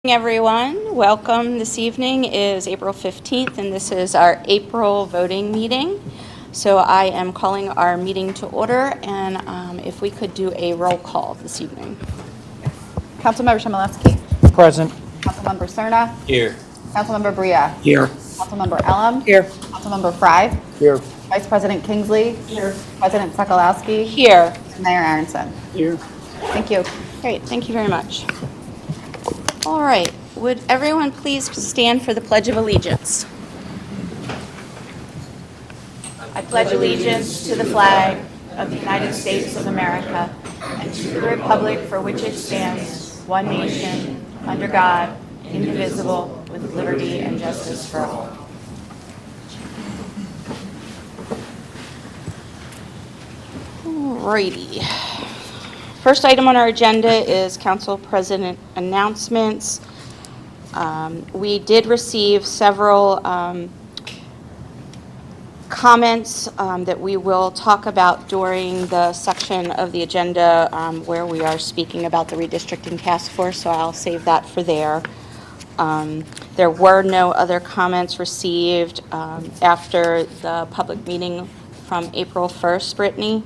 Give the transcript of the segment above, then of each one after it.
Everyone, welcome. This evening is April 15th, and this is our April voting meeting. So I am calling our meeting to order, and if we could do a roll call this evening. Councilmember Chmielewski. Present. Councilmember Cerna. Here. Councilmember Bria. Here. Councilmember Elam. Here. Councilmember Fry. Here. Vice President Kingsley. Here. President Sokolowski. Here. And Mayor Aronson. Here. Thank you. Great, thank you very much. All right, would everyone please stand for the Pledge of Allegiance? I pledge allegiance to the flag of the United States of America and to the republic for which it stands, one nation, under God, indivisible, with liberty and justice for all. Alrighty. First item on our agenda is Council President announcements. We did receive several comments that we will talk about during the section of the agenda where we are speaking about the redistricting task force, so I'll save that for there. There were no other comments received after the public meeting from April 1st, Brittany?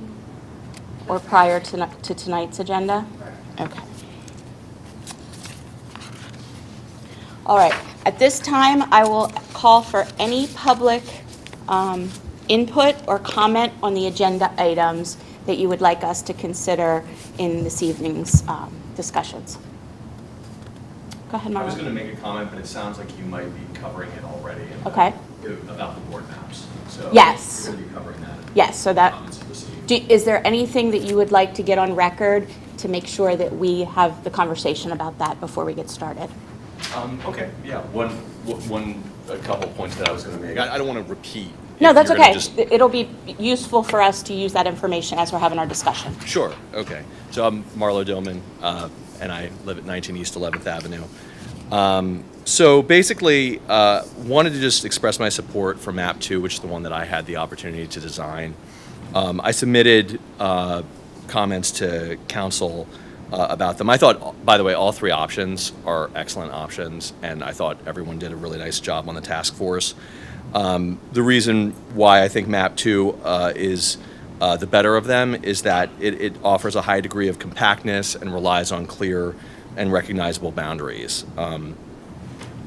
Or prior to tonight's agenda? Okay. All right. At this time, I will call for any public input or comment on the agenda items that you would like us to consider in this evening's discussions. Go ahead, Marla. I was going to make a comment, but it sounds like you might be covering it already. Okay. About the board maps. So Yes. you're going to be covering that. Yes, so that, Comments you received. is there anything that you would like to get on record to make sure that we have the conversation about that before we get started? Okay, yeah, a couple points that I was going to make. I don't want to repeat. No, If that's you're gonna okay. just- It'll be useful for us to use that information as we're having our discussion. Sure, okay. So I'm Marlo Dillman, and I live at 19 East 11th Avenue. So basically, wanted to just express my support for Map 2, which is the one that I had the opportunity to design. I submitted comments to council about them. I thought, by the way, all three options are excellent options, and I thought everyone did a really nice job on the task force. The reason why I think Map 2 is the better of them is that it offers a high degree of compactness and relies on clear and recognizable boundaries.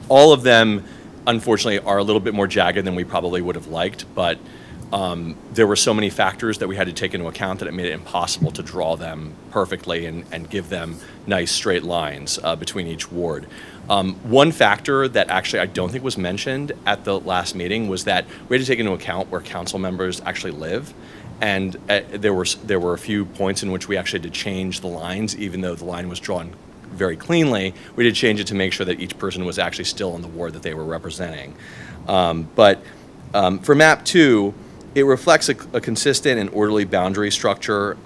All of them, unfortunately, are a little bit more jagged than we probably would have liked, but there were so many factors that we had to take into account that it made it impossible to draw them perfectly and give them nice straight lines between each ward. One factor that actually I don't think was mentioned at the last meeting was that we had to take into account where council members actually live. And there were a few points in which we actually had to change the lines, even though the line was drawn very cleanly. We did change it to make sure that each person was actually still in the ward that they were representing. But for Map 2, it reflects a consistent and orderly boundary structure,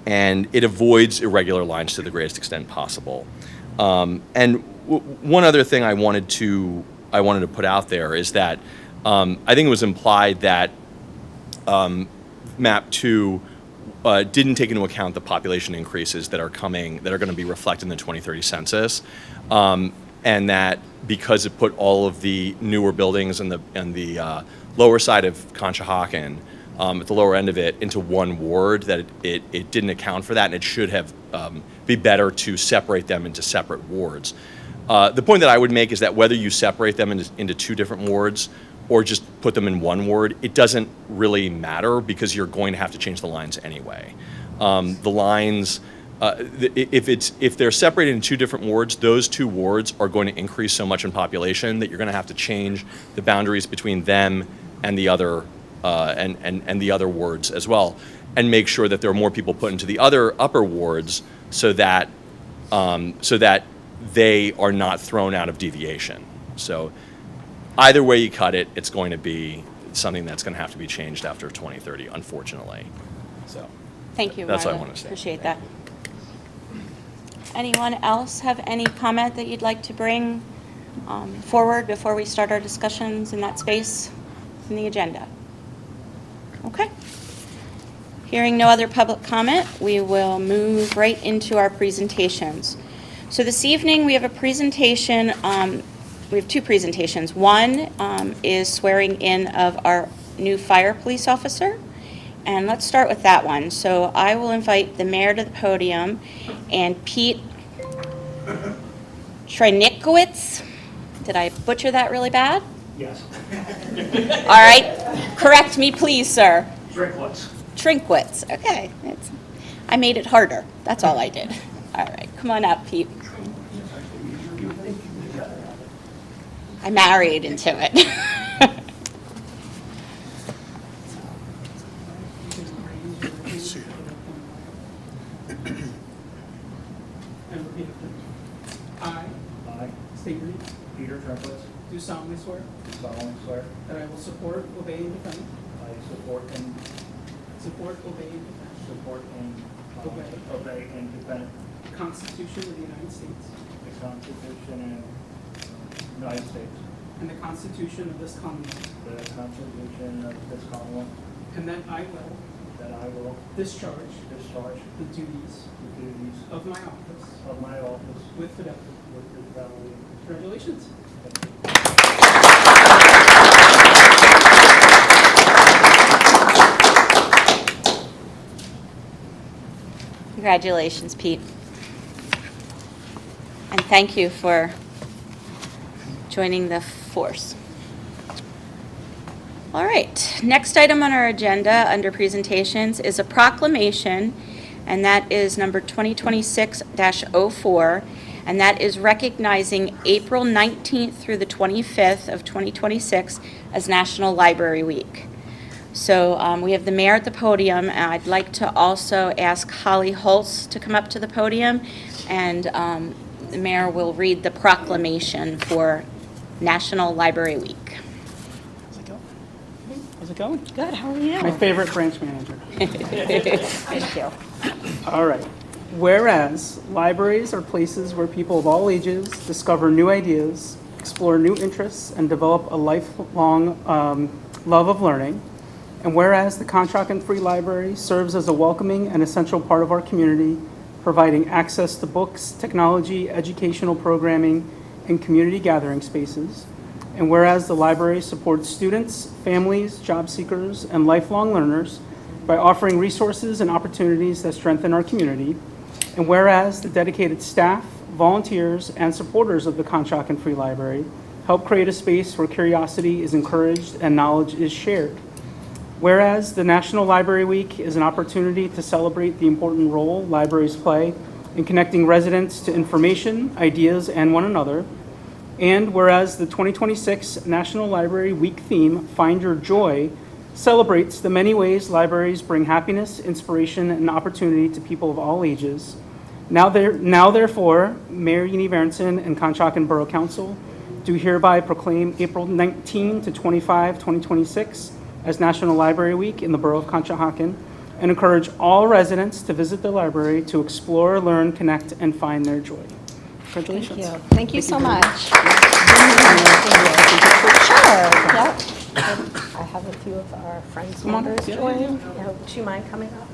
and it avoids irregular lines to the greatest extent possible. And one other thing I wanted to put out there is that I think it was implied that Map 2 didn't take into account the population increases that are going to be reflected in the 2030 census, and that because it put all of the newer buildings and the lower side of Conshohocken, at the lower end of it, into one ward, that it didn't account for that, and it should have be better to separate them into separate wards. The point that I would make is that whether you separate them into two different wards or just put them in one ward, it doesn't really matter because you're going to have to change the lines anyway. The lines, if they're separated in two different wards, those two wards are going to increase so much in population that you're going to have to change the boundaries between them and the other and the other wards as well, and make sure that there are more people put into the other upper wards so that they are not thrown out of deviation. So either way you cut it, it's going to be something that's going to have to be changed after 2030, unfortunately. So Thank you, that's what I Marla. want to say. Appreciate that. Anyone else have any comment that you'd like to bring forward before we start our discussions in that space in the agenda? Okay. Hearing no other public comment, we will move right into our presentations. So this evening, we have a presentation, we have two presentations. One is swearing in of our new fire police officer, and let's start with that one. So I will invite the mayor to the podium, and Pete Trinikowitz. Did I butcher that really bad? Yes. All right, correct me, please, sir. Drinkwitz. Trinkwitz, okay. I made it harder, that's all I did. All right, come on up, Pete. I married into it. And repeat after me. I state your name. Peter Drinkwitz, Do solemnly swear do solemnly swear that I will support, obey, and defend I support, obey, and defend obey and defend the Constitution of the United States the Constitution of the United States, and the Constitution of this Commonwealth, the Constitution of this Commonwealth, and that I will that I will discharge discharge the duties the duties of my office of my office with fidelity. with fidelity. Congratulations. Congratulations, Pete. And thank you for joining the force. All right, next item on our agenda under presentations is a proclamation, and that is number 2026-04, and that is recognizing April 19th through the 25th of 2026 as National Library Week. So we have the mayor at the podium, and I'd like to also ask Holly Holtz to come up to the podium, and the mayor will read the proclamation for National Library Week. How's it going? How's it going? Good, how are you? My favorite branch manager. Thank you. All right. Whereas libraries are places where people of all ages discover new ideas, explore new interests, and develop a lifelong love of learning. And whereas the Conshohocken Free Library serves as a welcoming and essential part of our community, providing access to books, technology, educational programming, and community gathering spaces. And whereas the library supports students, families, job seekers, and lifelong learners by offering resources and opportunities that strengthen our community. And whereas the dedicated staff, volunteers, and supporters of the Conshohocken Free Library help create a space where curiosity is encouraged and knowledge is shared. Whereas the National Library Week is an opportunity to celebrate the important role libraries play in connecting residents to information, ideas, and one another. And whereas the 2026 National Library Week theme, Find Your Joy, celebrates the many ways libraries bring happiness, inspiration, and opportunity to people of all ages. Now therefore, Mayor Yni Varenson and Conshohocken Borough Council do hereby proclaim April 19 to 25, 2026 as National Library Week in the Borough of Conshohocken, and encourage all residents to visit the library to explore, learn, connect, and find their joy. Congratulations. Thank you so much. Sure, yep. I have a few of our friends Come on. members Yeah, join. yeah, Would you mind coming up?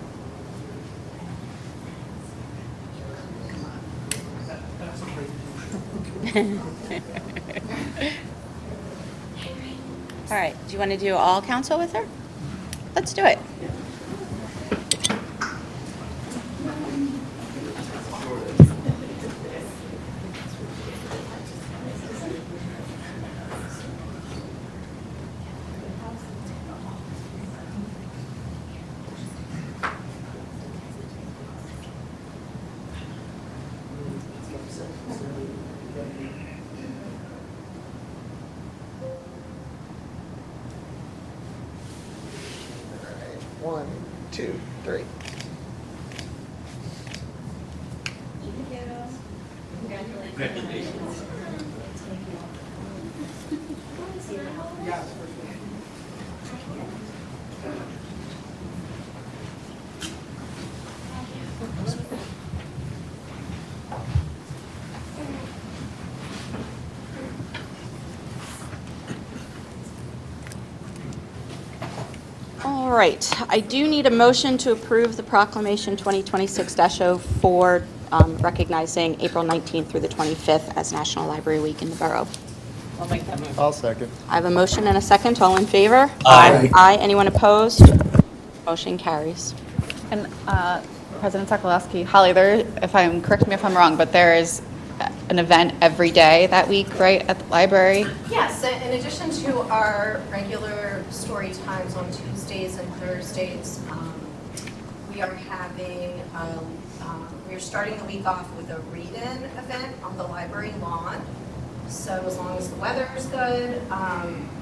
All right, do you want to do all council with her? Let's do it. One, two, three. All right, I do need a motion to approve the proclamation 2026-04 recognizing April 19th through the 25th as National Library Week in the borough. I'll make that motion. I'll second. I have a motion and a second. All in favor? Aye. Aye. Anyone opposed? Motion carries. And President Sokolowski, Holly, correct me if I'm wrong, but there is an event every day that week, right, at the library? Yes, in addition to our regular story times on Tuesdays and Thursdays, we are having, we're starting the week off with a read-in event on the library lawn. So as long as the weather is good,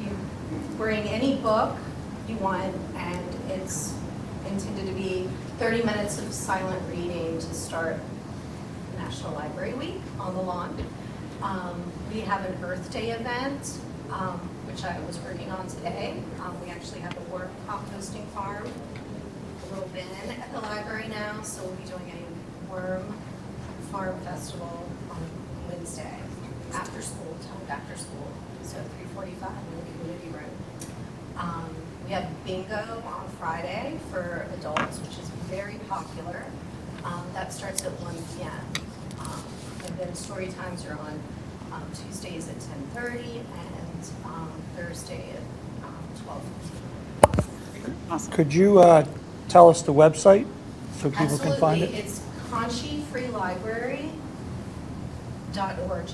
you bring any book you want, and it's intended to be 30 minutes of silent reading to start National Library Week on the lawn. We have an Earth Day event, which I was working on today. We actually have a worm composting farm, a little bin at the library now, so we'll be doing a worm farm festival on Wednesday after school, after school, so 3:45 in the community room. We have bingo on Friday for adults, which is very popular. That starts at 1 p.m. And then story times are on Tuesdays at 10:30 and Thursday at 12:15. Awesome. Could you tell us the website so people can find Absolutely. it? It's conchifreelibrary.org.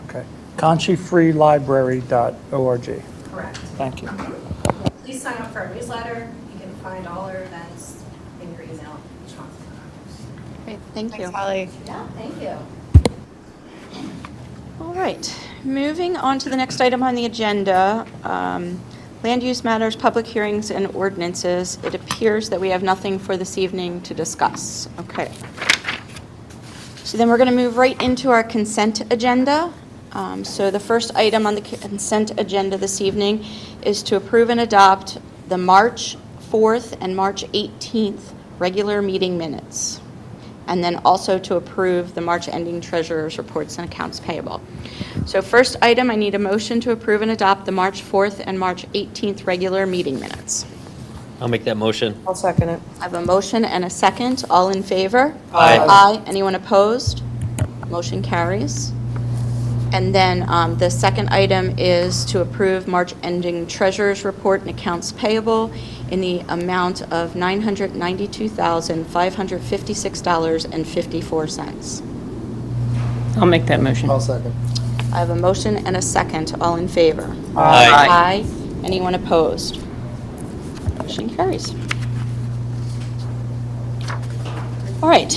Okay. conchifreelibrary.org. Correct. Thank you. Please sign up for our newsletter. You can find all our events in your email each month. Great, thank you. Thanks, Holly. Yeah, thank you. All right, moving on to the next item on the agenda, land use matters, public hearings, and ordinances. It appears that we have nothing for this evening to discuss. Okay. So then we're going to move right into our consent agenda. So the first item on the consent agenda this evening is to approve and adopt the March 4th and March 18th regular meeting minutes, and then also to approve the March ending treasurer's reports and accounts payable. So first item, I need a motion to approve and adopt the March 4th and March 18th regular meeting minutes. I'll make that motion. I'll second it. I have a motion and a second. All in favor? Aye. Aye. Anyone opposed? Motion carries. And then the second item is to approve March ending treasurer's report and accounts payable in the amount of $992,556.54. I'll make that motion. I'll second. I have a motion and a second. All in favor? Aye. Aye. Anyone opposed? Motion carries. All right.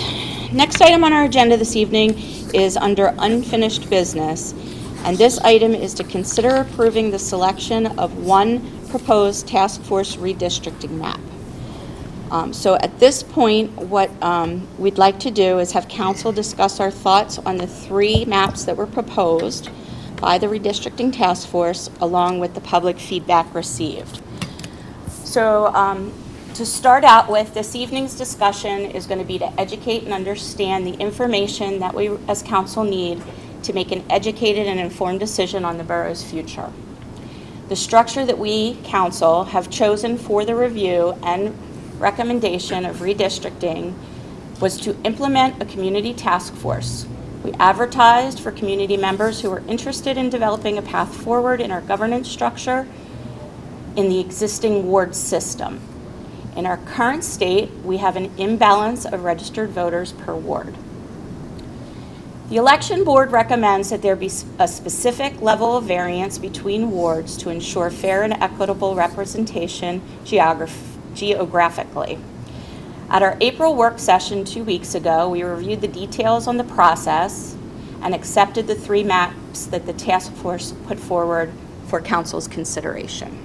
Next item on our agenda this evening is under unfinished business, and this item is to consider approving the selection of one proposed task force redistricting map. So at this point, what we'd like to do is have council discuss our thoughts on the three maps that were proposed by the redistricting task force, along with the public feedback received. So to start out with, this evening's discussion is going to be to educate and understand the information that we as council need to make an educated and informed decision on the borough's future. The structure that we, council, have chosen for the review and recommendation of redistricting was to implement a community task force. We advertised for community members who were interested in developing a path forward in our governance structure in the existing ward system. In our current state, we have an imbalance of registered voters per ward. The election board recommends that there be a specific level of variance between wards to ensure fair and equitable representation geographically. At our April work session 2 weeks ago, we reviewed the details on the process and accepted the three maps that the task force put forward for council's consideration.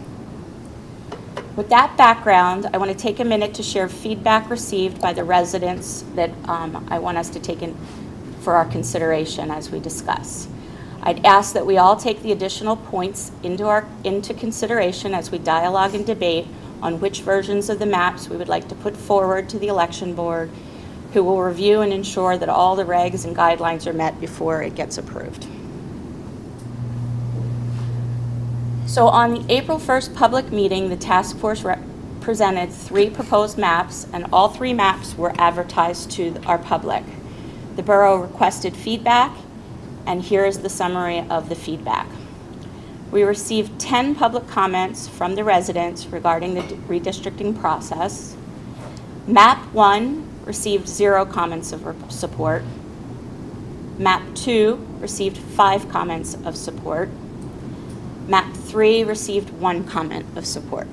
With that background, I want to take a minute to share feedback received by the residents that I want us to take in for our consideration as we discuss. I'd ask that we all take the additional points into consideration as we dialogue and debate on which versions of the maps we would like to put forward to the election board, who will review and ensure that all the regs and guidelines are met before it gets approved. So on the April 1st public meeting, the task force presented three proposed maps, and all three maps were advertised to our public. The borough requested feedback, and here is the summary of the feedback. We received 10 public comments from the residents regarding the redistricting process. Map 1 received 0 comments of support. Map 2 received 5 comments of support. Map 3 received 1 comment of support.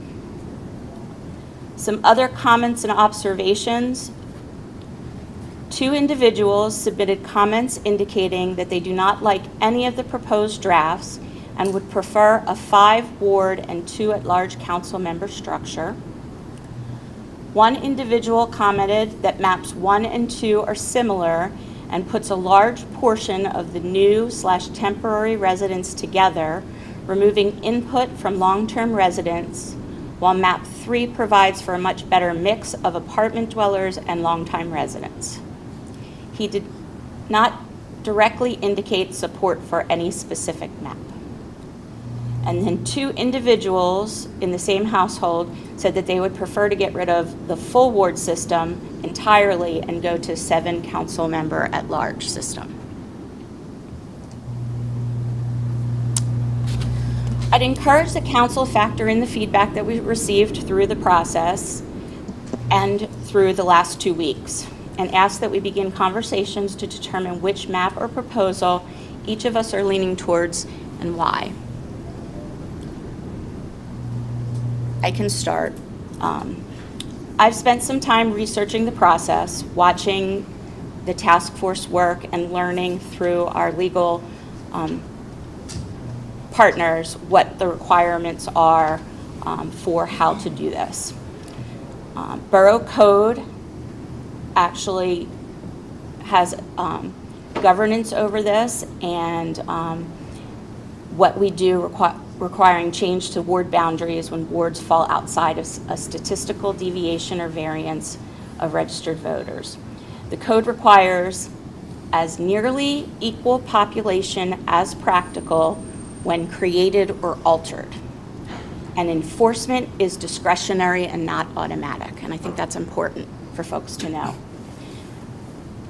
Some other comments and observations. 2 individuals submitted comments indicating that they do not like any of the proposed drafts and would prefer a 5-ward and 2 at-large council member structure. 1 individual commented that maps 1 and 2 are similar and puts a large portion of the new/temporary residents together, removing input from long-term residents, while map 3 provides for a much better mix of apartment dwellers and long-time residents. He did not directly indicate support for any specific map. And then 2 individuals in the same household said that they would prefer to get rid of the full ward system entirely and go to 7 council member at-large system. I'd encourage the council factor in the feedback that we received through the process and through the last 2 weeks, and ask that we begin conversations to determine which map or proposal each of us are leaning towards and why. I can start. I've spent some time researching the process, watching the task force work, and learning through our legal partners what the requirements are for how to do this. Borough Code actually has governance over this, and what we do requiring change to ward boundaries when wards fall outside of a statistical deviation or variance of registered voters. The code requires as nearly equal population as practical when created or altered. And enforcement is discretionary and not automatic, and I think that's important for folks to know.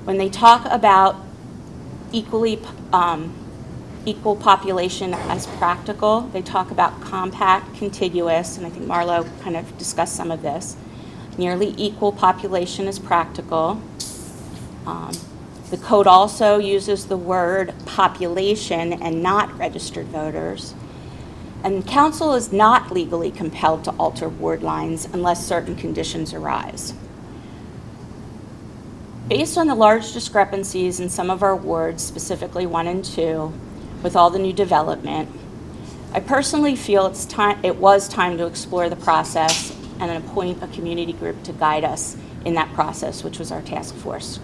When they talk about equal population as practical, they talk about compact, contiguous, and I think Marlo kind of discussed some of this. Nearly equal population is practical. The code also uses the word population and not registered voters. And council is not legally compelled to alter ward lines unless certain conditions arise. Based on the large discrepancies in some of our wards, specifically 1 and 2, with all the new development, I personally feel it was time to explore the process and appoint a community group to guide us in that process, which was our task force.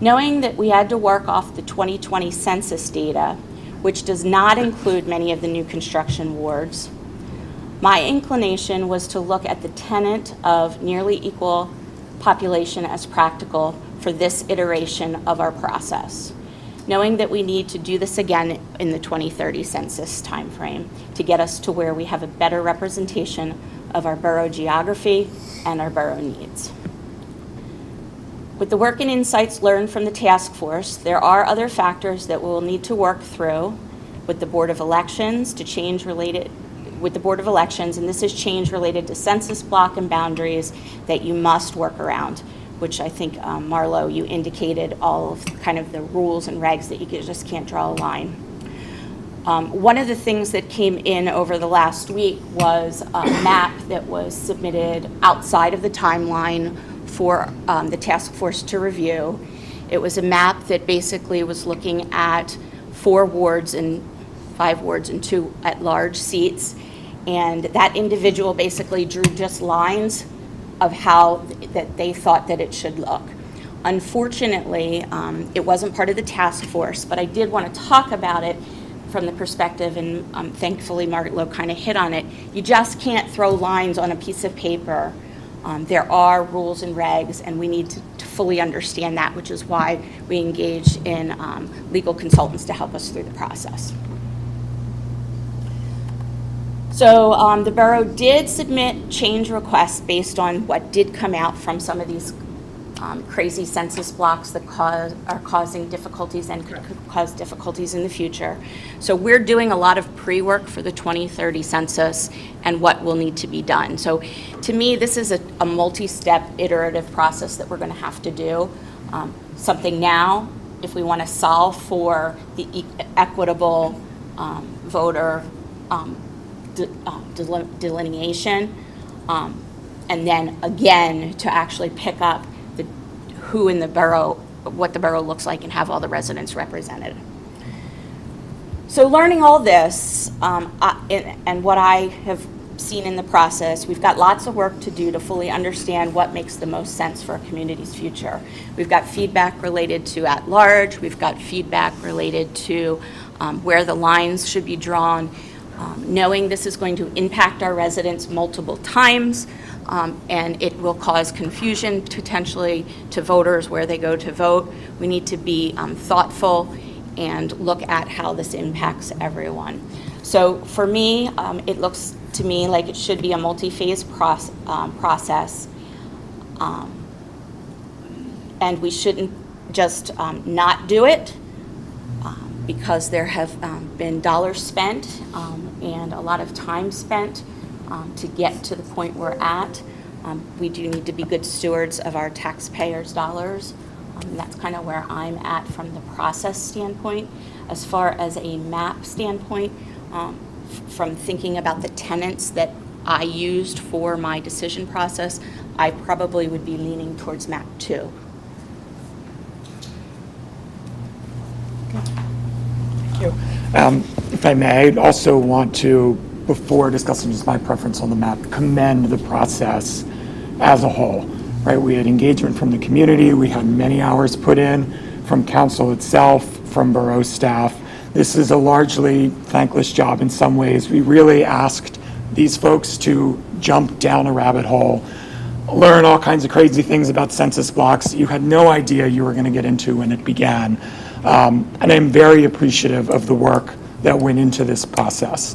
Knowing that we had to work off the 2020 census data, which does not include many of the new construction wards, my inclination was to look at the tenet of nearly equal population as practical for this iteration of our process, knowing that we need to do this again in the 2030 census timeframe to get us to where we have a better representation of our borough geography and our borough needs. With the work and insights learned from the task force, there are other factors that we'll need to work through with the Board of Elections and this is change related to census block and boundaries that you must work around, which I think, Marlo, you indicated all of kind of the rules and regs that you just can't draw a line. One of the things that came in over the last week was a map that was submitted outside of the timeline for the task force to review. It was a map that basically was looking at 4 wards and 5 wards and 2 at-large seats, and that individual basically drew just lines of how that they thought that it should look. Unfortunately, it wasn't part of the task force, but I did want to talk about it from the perspective, and thankfully Marlo kind of hit on it. You just can't throw lines on a piece of paper. There are rules and regs, and we need to fully understand that, which is why we engage in legal consultants to help us through the process. So the borough did submit change requests based on what did come out from some of these crazy census blocks that are causing difficulties and could cause difficulties in the future. So we're doing a lot of pre-work for the 2030 census and what will need to be done. So to me, this is a multi-step iterative process that we're going to have to do. Something now, if we want to solve for the equitable voter delineation, and then again to actually pick up who in the borough, what the borough looks like, and have all the residents represented. So learning all this and what I have seen in the process, we've got lots of work to do to fully understand what makes the most sense for a community's future. We've got feedback related to at-large, we've got feedback related to where the lines should be drawn, knowing this is going to impact our residents multiple times, and it will cause confusion potentially to voters where they go to vote. We need to be thoughtful and look at how this impacts everyone. So for me, it looks to me like it should be a multi-phase process, and we shouldn't just not do it because there have been dollars spent and a lot of time spent to get to the point we're at. We do need to be good stewards of our taxpayers' dollars. And that's kind of where I'm at from the process standpoint. As far as a map standpoint, from thinking about the tenets that I used for my decision process, I probably would be leaning towards map 2. Thank you. If I may, I'd also want to, before discussing just my preference on the map, commend the process as a whole, right? We had engagement from the community, we had many hours put in from council itself, from borough staff. This is a largely thankless job in some ways. We really asked these folks to jump down a rabbit hole, learn all kinds of crazy things about census blocks you had no idea you were going to get into when it began. And I'm very appreciative of the work that went into this process.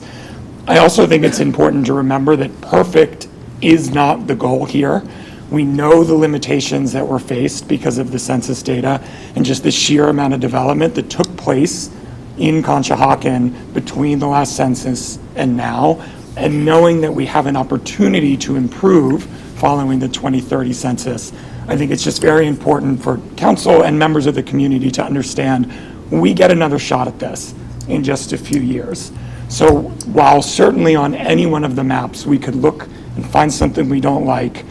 I also think it's important to remember that perfect is not the goal here. We know the limitations that were faced because of the census data and just the sheer amount of development that took place in Conshohocken between the last census and now, and knowing that we have an opportunity to improve following the 2030 census, I think it's just very important for council and members of the community to understand we get another shot at this in just a few years. So while certainly on any one of the maps we could look and find something we don't like,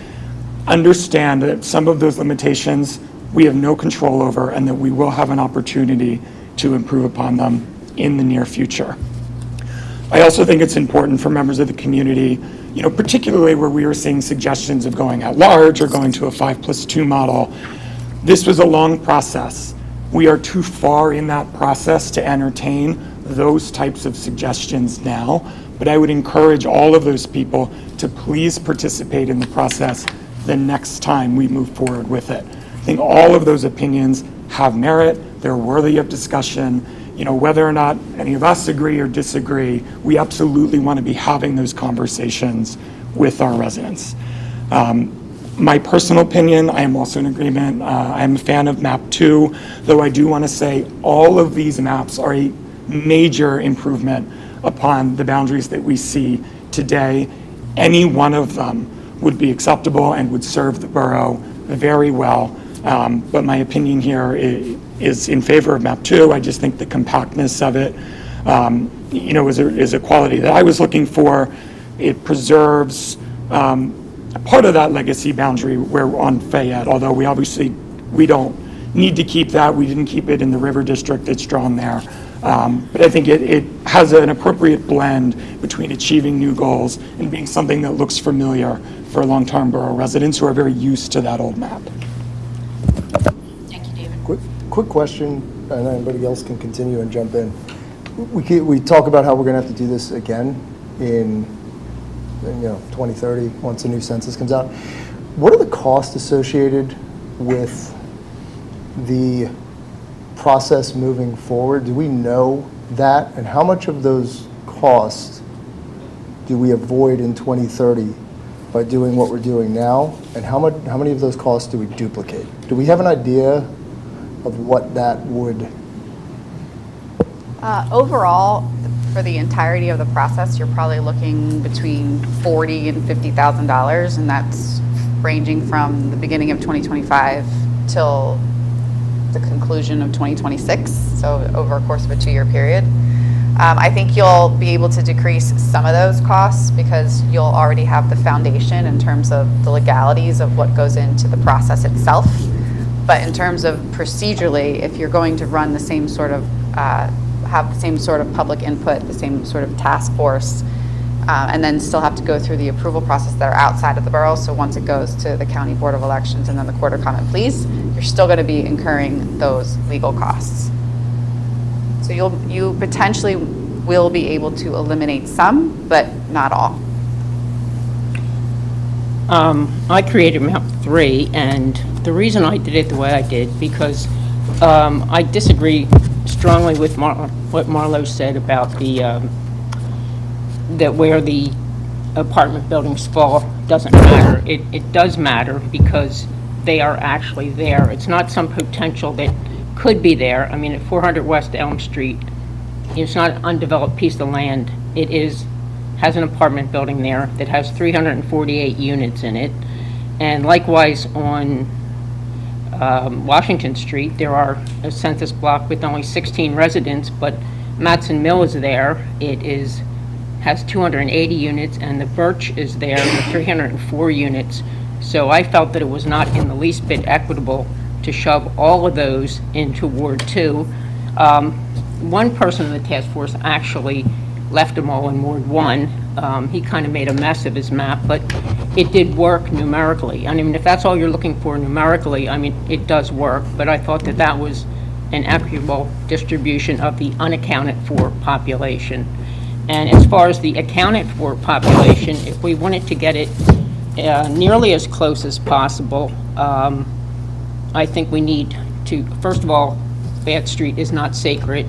understand that some of those limitations we have no control over and that we will have an opportunity to improve upon them in the near future. I also think it's important for members of the community, particularly where we were seeing suggestions of going at large or going to a 5+2 model. This was a long process. We are too far in that process to entertain those types of suggestions now, but I would encourage all of those people to please participate in the process the next time we move forward with it. I think all of those opinions have merit, they're worthy of discussion. Whether or not any of us agree or disagree, we absolutely want to be having those conversations with our residents. My personal opinion, I am also in agreement. I am a fan of map 2, though I do want to say all of these maps are a major improvement upon the boundaries that we see today. Any one of them would be acceptable and would serve the borough very well. But my opinion here is in favor of map 2. I just think the compactness of it, is a quality that I was looking for. It preserves part of that legacy boundary where on Fayette, although we don't need to keep that. We didn't keep it in the river district that's drawn there. But I think it has an appropriate blend between achieving new goals and being something that looks familiar for long-term borough residents who are very used to that old map. Thank you, David. Quick question, and anybody else can continue and jump in. We talk about how we're going to have to do this again in 2030 once a new census comes out. What are the costs associated with the process moving forward? Do we know that? And how much of those costs do we avoid in 2030 by doing what we're doing now? And how many of those costs do we duplicate? Do we have an idea of what that would? Overall, for the entirety of the process, you're probably looking between $40,000 and $50,000, and that's ranging from the beginning of 2025 till the conclusion of 2026, so over a course of a 2-year period. I think you'll be able to decrease some of those costs because you'll already have the foundation in terms of the legalities of what goes into the process itself. But in terms of procedurally, if you're going to run the same sort of have the same sort of public input, the same sort of task force, and then still have to go through the approval process that are outside of the borough. So once it goes to the County Board of Elections and then the Court of Common Pleas, you're still going to be incurring those legal costs. So you potentially will be able to eliminate some, but not all. I created map 3, and the reason I did it the way I did, because I disagree strongly with what Marlo said about that where the apartment buildings fall doesn't matter. It does matter because they are actually there. It's not some potential that could be there. I mean, at 400 West Elm Street, it's not an undeveloped piece of land. It has an apartment building there that has 348 units in it. And likewise on Washington Street, there are a census block with only 16 residents, but Matson Mill is there. Has 280 units, and the Birch is there with 304 units. So I felt that it was not in the least bit equitable to shove all of those into Ward 2. One person in the task force actually left them all in Ward 1. He kind of made a mess of his map, but it did work numerically. I mean, if that's all you're looking for numerically, I mean, it does work, but I thought that that was an equitable distribution of the unaccounted for population. And as far as the accounted for population, if we wanted to get it nearly as close as possible, I think we need to, first of all, Bath Street is not sacred,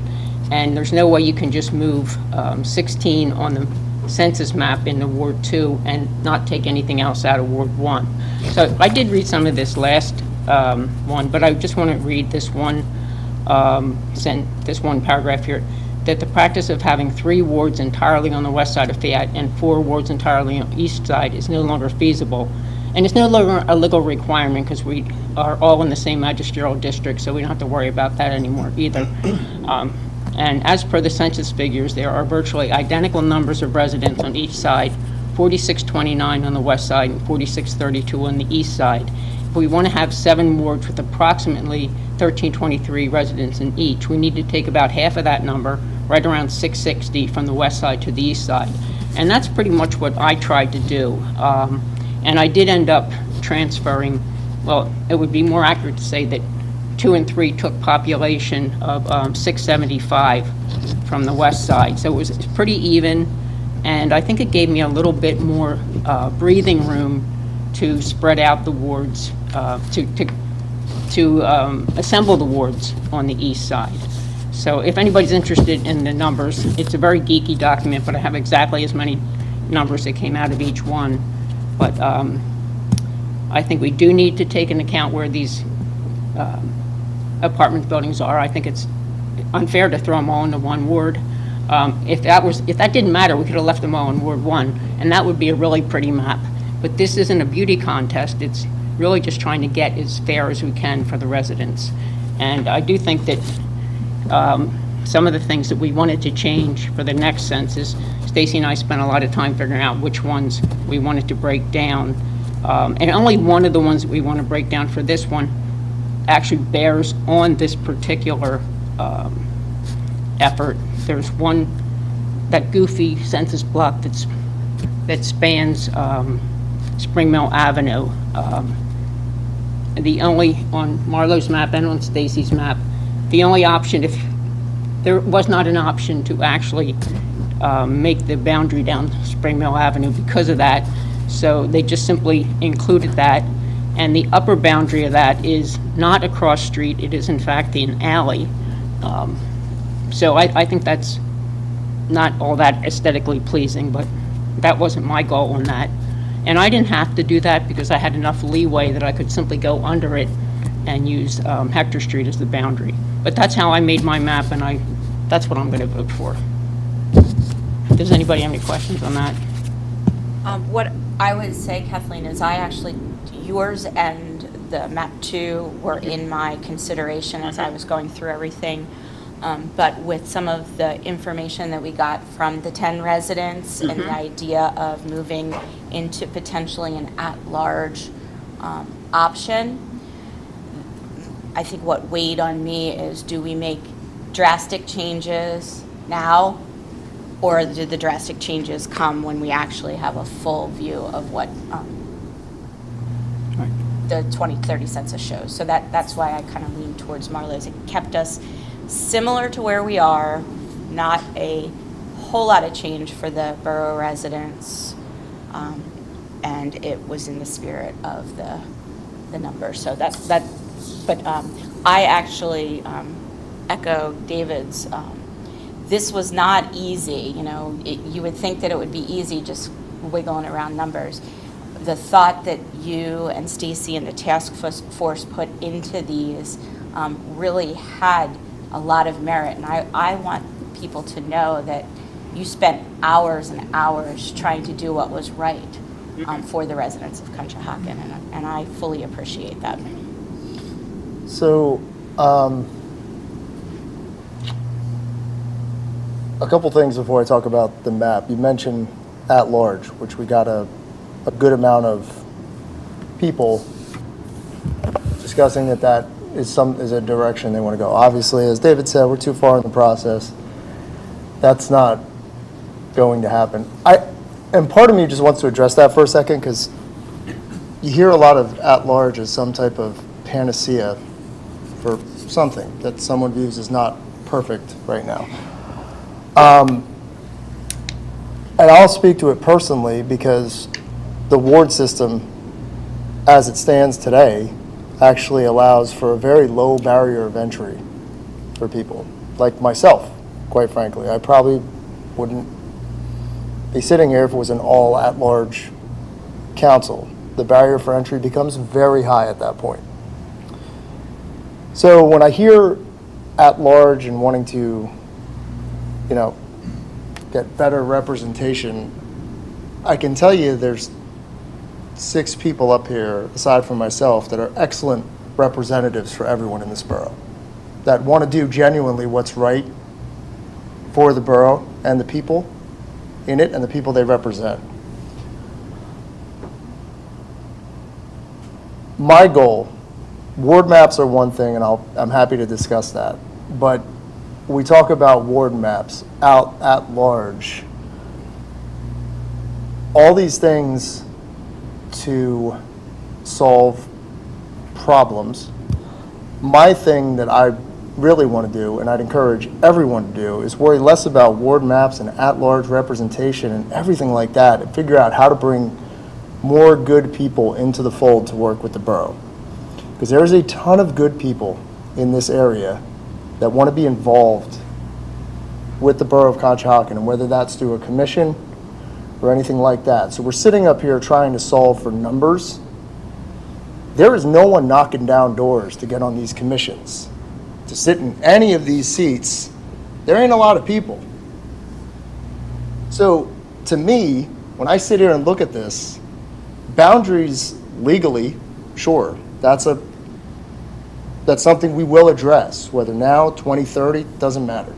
and there's no way you can just move 16 on the census map into Ward 2 and not take anything else out of Ward 1. So I did read some of this last one, but I just want to read this one paragraph here, that the practice of having 3 wards entirely on the west side of Fayette and 4 wards entirely on the east side is no longer feasible. And it's no longer a legal requirement because we are all in the same magisterial district, so we don't have to worry about that anymore either. And as per the census figures, there are virtually identical numbers of residents on each side, 4629 on the west side and 4632 on the east side. If we want to have 7 wards with approximately 1323 residents in each, we need to take about half of that number, right around 660, from the west side to the east side. And that's pretty much what I tried to do. And I did end up transferring, well, it would be more accurate to say that 2 and 3 took population of 675 from the west side. So it was pretty even, and I think it gave me a little bit more breathing room to spread out the wards, to assemble the wards on the east side. So if anybody's interested in the numbers, it's a very geeky document, but I have exactly as many numbers that came out of each one. But I think we do need to take into account where these apartment buildings are. I think it's unfair to throw them all into one ward. If that didn't matter, we could have left them all in Ward 1, and that would be a really pretty map. But this isn't a beauty contest. It's really just trying to get as fair as we can for the residents. And I do think that some of the things that we wanted to change for the next census, Stacy and I spent a lot of time figuring out which ones we wanted to break down. And only one of the ones that we want to break down for this one actually bears on this particular effort. There's one, that goofy census block that spans Spring Mill Avenue. The only, on Marlo's map and on Stacy's map, the only option, if there was not an option to actually make the boundary down Spring Mill Avenue because of that, so they just simply included that. And the upper boundary of that is not a cross street, it is in fact an alley. So I think that's not all that aesthetically pleasing, but that wasn't my goal on that. And I didn't have to do that because I had enough leeway that I could simply go under it and use Hector Street as the boundary. But that's how I made my map, and that's what I'm going to vote for. Does anybody have any questions on that? What I would say, Kathleen, is yours and the map 2 were in my consideration as I was going through everything. But with some of the information that we got from the 10 residents and the idea of moving into potentially an at-large option, I think what weighed on me is, do we make drastic changes now, or do the drastic changes come when we actually have a full view of what the 2030 census shows? So that's why I kind of lean towards Marlowe's. It kept us similar to where we are, not a whole lot of change for the borough residents, and it was in the spirit of the number. So but I actually echo David's. This was not easy. You would think that it would be easy just wiggling around numbers. The thought that you and Stacy and the task force put into these really had a lot of merit, and I want people to know that you spent hours and hours trying to do what was right for the residents of Conshohocken, and I fully appreciate that. So, a couple things before I talk about the map. You mentioned at large, which we got a good amount of people discussing that is a direction they want to go. Obviously, as David said, we're too far in the process. That's not going to happen. And part of me just wants to address that for a second, because you hear a lot of at large as some type of panacea for something that someone views as not perfect right now. And I'll speak to it personally, because the ward system, as it stands today, actually allows for a very low barrier of entry for people like myself, quite frankly. I probably wouldn't be sitting here if it was an all at-large council. The barrier for entry becomes very high at that point. So when I hear at large and wanting to, get better representation, I can tell you there's 6 people up here, aside from myself, that are excellent representatives for everyone in this borough, that want to do genuinely what's right for the borough and the people in it and the people they represent. My goal, ward maps are one thing, and I'm happy to discuss that, but we talk about ward maps out at large. All these things to solve problems. My thing that I really want to do, and I'd encourage everyone to do, is worry less about ward maps and at-large representation and everything like that, and figure out how to bring more good people into the fold to work with the borough. Because there's a ton of good people in this area that want to be involved with the Borough of Conshohocken, and whether that's through a commission or anything like that. So we're sitting up here trying to solve for numbers. There is no one knocking down doors to get on these commissions. To sit in any of these seats, there ain't a lot of people. So to me, when I sit here and look at this, boundaries legally, sure, that's something we will address, whether now, 2030, doesn't matter.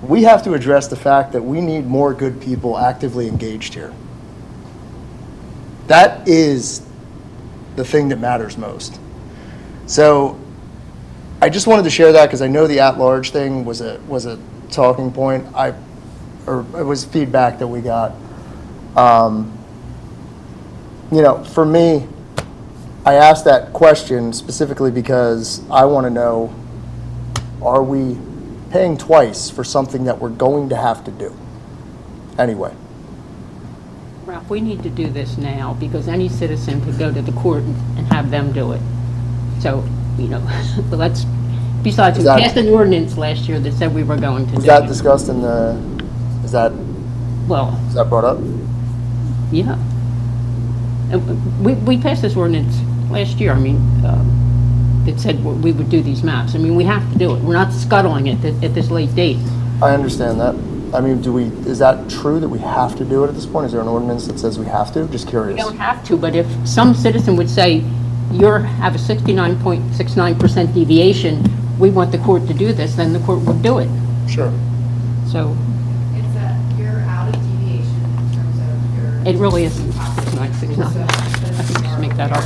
We have to address the fact that we need more good people actively engaged here. That is the thing that matters most. So I just wanted to share that, because I know the at-large thing was a talking point. Or it was feedback that we got. For me, I asked that question specifically because I want to know, are we paying twice for something that we're going to have to do anyway? Ralph, we need to do this now, because any citizen could go to the court and have them do it. So, besides, we passed an ordinance last year that said we were going to do it. Was that discussed in is that Well, brought up? Yeah. We passed this ordinance last year, I mean, that said we would do these maps. I mean, we have to do it. We're not scuttling it at this late date. I understand that. I mean, is that true that we have to do it at this point? Is there an ordinance that says we have to? Just We curious. don't have to, but if some citizen would say, have a 69.69% deviation, we want the court to do this, then the court would do it. Sure. So You're out of deviation in terms of your. it really isn't 69.69. I think just make that up.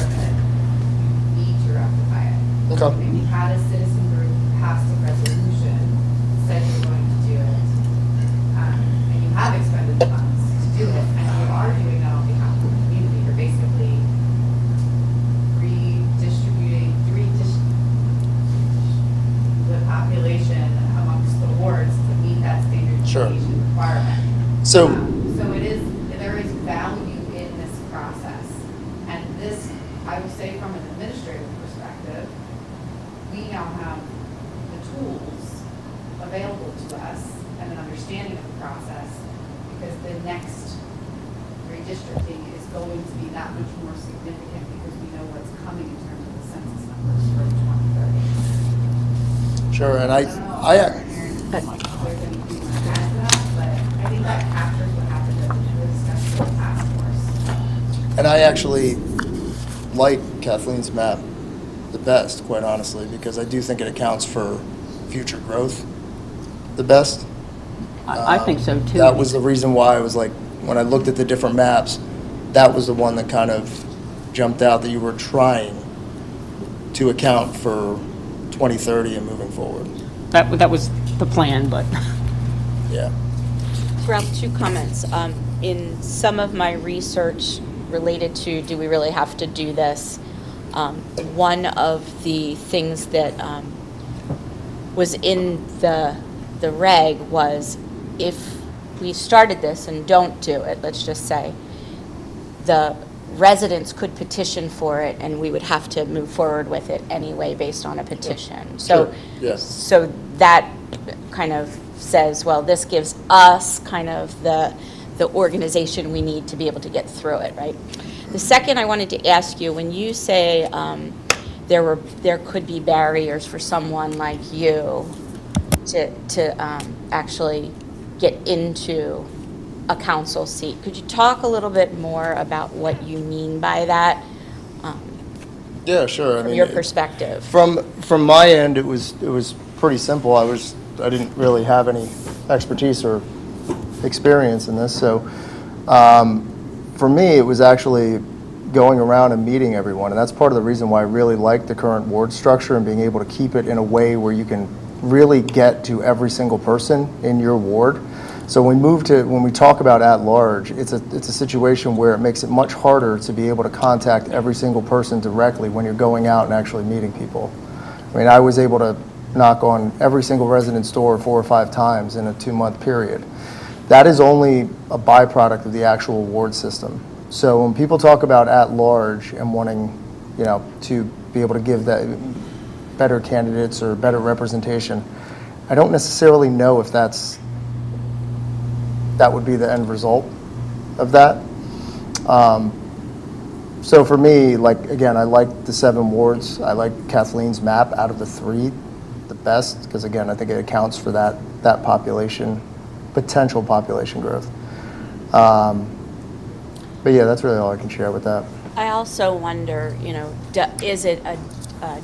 Need to rectify it. Okay. If you had a citizen group pass a resolution, said you're going to do it, and you have expended funds to do it, and you are doing that on behalf of the community, you're basically redistributing the population amongst the wards to meet that standard Sure. deviation requirement. So, So there is value in this process. And this, I would say from an administrative perspective, we now have the tools available to us and an understanding of the process, because the next redistricting is going to be that much more significant because we know what's coming in terms of the census numbers for 2030. sure, and I don't know if Aaron, there's anything to add to that, but I think that captures what happened at the discussion with the task force. And I actually like Kathleen's map the best, quite honestly, because I do think it accounts for future growth the best. I think so too. That was the reason why I was like, when I looked at the different maps, that was the one that kind of jumped out, that you were trying to account for 2030 and moving forward. That was the plan, but Yeah. Ralph, two comments. In some of my research related to do we really have to do this, one of the things that was in the reg was if we started this and don't do it, let's just say, the residents could petition for it and we would have to move forward with it anyway based on a petition. So, Sure, yes. so that kind of says, well, this gives us kind of the organization we need to be able to get through it, right? The second, I wanted to ask you, when you say there could be barriers for someone like you to actually get into a council seat, could you talk a little bit more about what you mean by that Yeah, sure. I from mean, your perspective? From my end, it was pretty simple. I didn't really have any expertise or experience in this, so for me, it was actually going around and meeting everyone, and that's part of the reason why I really like the current ward structure and being able to keep it in a way where you can really get to every single person in your ward. So when we talk about at-large, it's a situation where it makes it much harder to be able to contact every single person directly when you're going out and actually meeting people. I mean, I was able to knock on every single resident's door 4 or 5 times in a 2-month period. That is only a byproduct of the actual ward system. So when people talk about at-large and wanting, to be able to give that better candidates or better representation, I don't necessarily know if that would be the end result of that. So for me, again, I like the 7 wards. I like Kathleen's map out of the 3 the best, because again, I think it accounts for that population, potential population growth. But yeah, that's really all I can share with that. I also wonder, is it a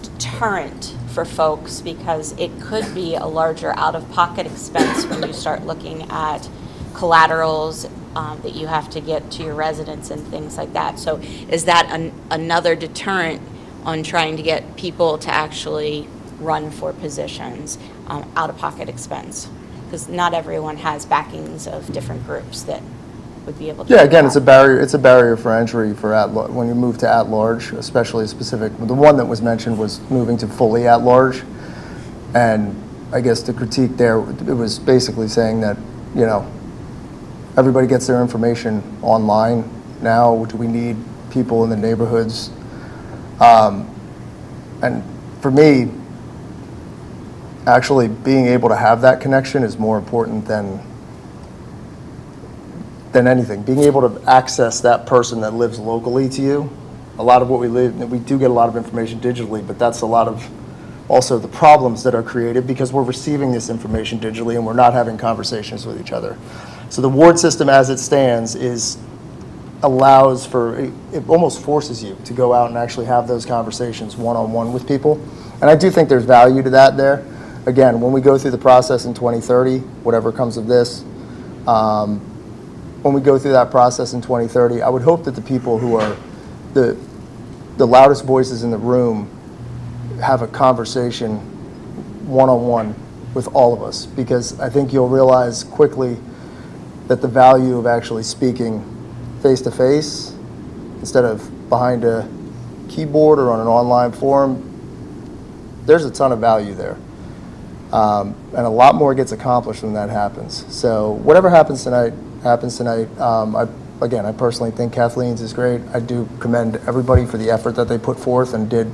deterrent for folks, because it could be a larger out-of-pocket expense when you start looking at collaterals that you have to get to your residents and things like that. So is that another deterrent on trying to get people to actually run for positions, out-of-pocket expense? Because not everyone has backings of different groups that would be able to. Yeah, do again, that. it's a barrier for entry for when you move to at-large, especially specific. The one that was mentioned was moving to fully at-large, and I guess the critique there, it was basically saying that, everybody gets their information online now. Do we need people in the neighborhoods? And for me, actually being able to have that connection is more important than than anything. Being able to access that person that lives locally to you. A lot of what we do get a lot of information digitally, but that's a lot of also the problems that are created because we're receiving this information digitally and we're not having conversations with each other. So the ward system as it stands allows for, it almost forces you to go out and actually have those conversations one-on-one with people. And I do think there's value to that there. Again, when we go through the process in 2030, whatever comes of this, when we go through that process in 2030, I would hope that the people who are the loudest voices in the room have a conversation one-on-one with all of us, because I think you'll realize quickly that the value of actually speaking face-to-face instead of behind a keyboard or on an online forum, there's a ton of value there. And a lot more gets accomplished when that happens. So whatever happens tonight, happens tonight. I personally think Kathleen's is great. I do commend everybody for the effort that they put forth and did.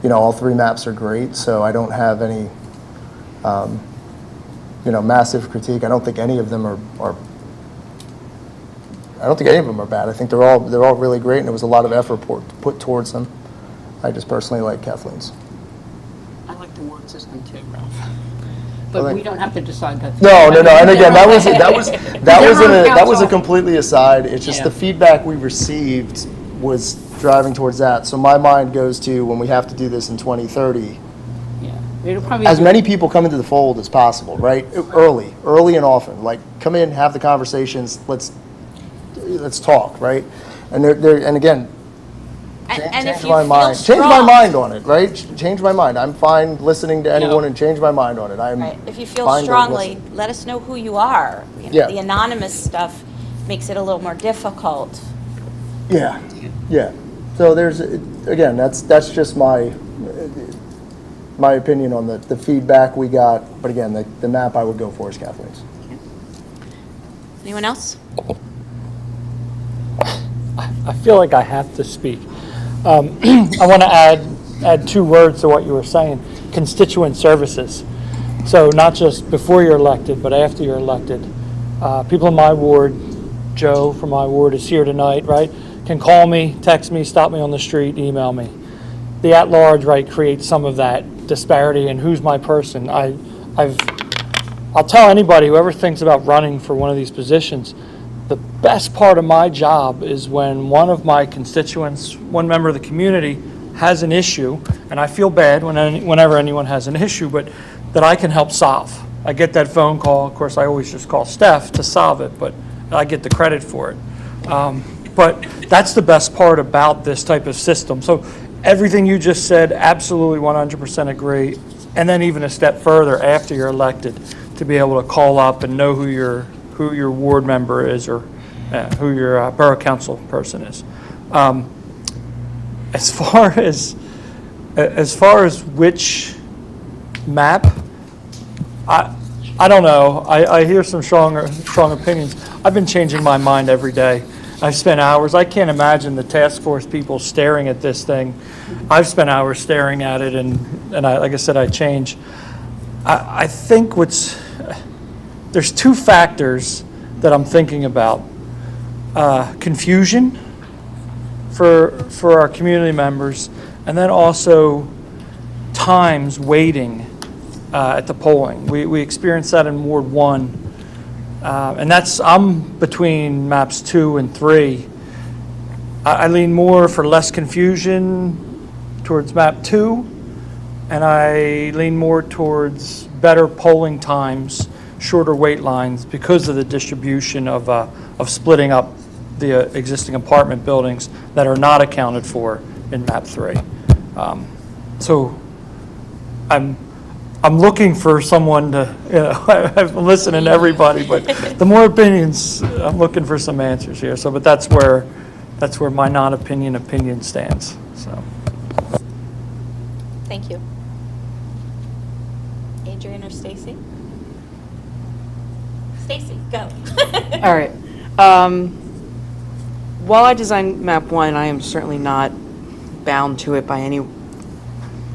All three maps are great, so I don't have any, massive critique. I don't think any of them are bad. I think they're all really great, and there was a lot of effort put towards them. I just personally like Kathleen's. I like the word system too, Ralph. But we don't have to decide that. No. And again, that was a Council. completely aside. It's just Yeah. the feedback we received was driving towards that. So my mind goes to when we have to do this in 2030, Yeah. It'll probably as many people come into the fold as possible, right? Early and often. Like, come in, have the conversations. Let's talk, right? And and again, And if change you my feel mind. Change my strong- mind on it, right? Change my mind. I'm fine listening to anyone and change my mind on it. I'm Right. If you feel fine to strongly, listen. let us know who you are. Yeah. The anonymous stuff makes it a little more difficult. Yeah. So there's, again, that's just my opinion on the feedback we got. But again, the map I would go for is Kathleen's. Anyone else? I feel like I have to speak. I want to add two words to what you were saying, constituent services. So not just before you're elected, but after you're elected. People in my ward, Joe from my ward is here tonight, right? Can call me, text me, stop me on the street, email me. The at-large, right, creates some of that disparity in who's my person. I'll tell anybody, whoever thinks about running for one of these positions, the best part of my job is when one of my constituents, one member of the community, has an issue, and I feel bad whenever anyone has an issue, but that I can help solve. I get that phone call. Of course, I always just call Steph to solve it, but I get the credit for it. But that's the best part about this type of system. So everything you just said, absolutely 100% agree. And then even a step further, after you're elected, to be able to call up and know who your ward member is, or who your borough council person is. As far as which map, I don't know. I hear some strong opinions. I've been changing my mind every day. I've spent hours. I can't imagine the task force people staring at this thing. I've spent hours staring at it, and like I said, I change. I think there's two factors that I'm thinking about. Confusion for our community members, and then also times waiting at the polling. We experienced that in Ward 1. And I'm between maps 2 and 3. I lean more for less confusion towards map 2, and I lean more towards better polling times, shorter wait lines, because of the distribution of splitting up the existing apartment buildings that are not accounted for in map 3. So I'm looking for someone to, I'm listening to everybody, but the more opinions, I'm looking for some answers here. So, but that's where my opinion stands, so. Thank you. Adrian or Stacy? Stacy, go. All right. While I designed map 1, I am certainly not bound to it by any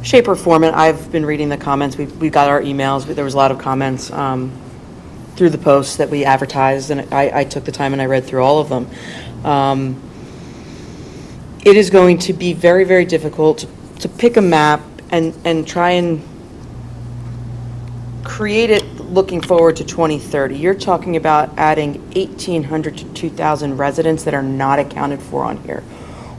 shape or form. And I've been reading the comments. We got our emails. There was a lot of comments through the posts that we advertised, and I took the time and I read through all of them. It is going to be very, very difficult to pick a map and try and create it looking forward to 2030. You're talking about adding 1,800 to 2,000 residents that are not accounted for on here,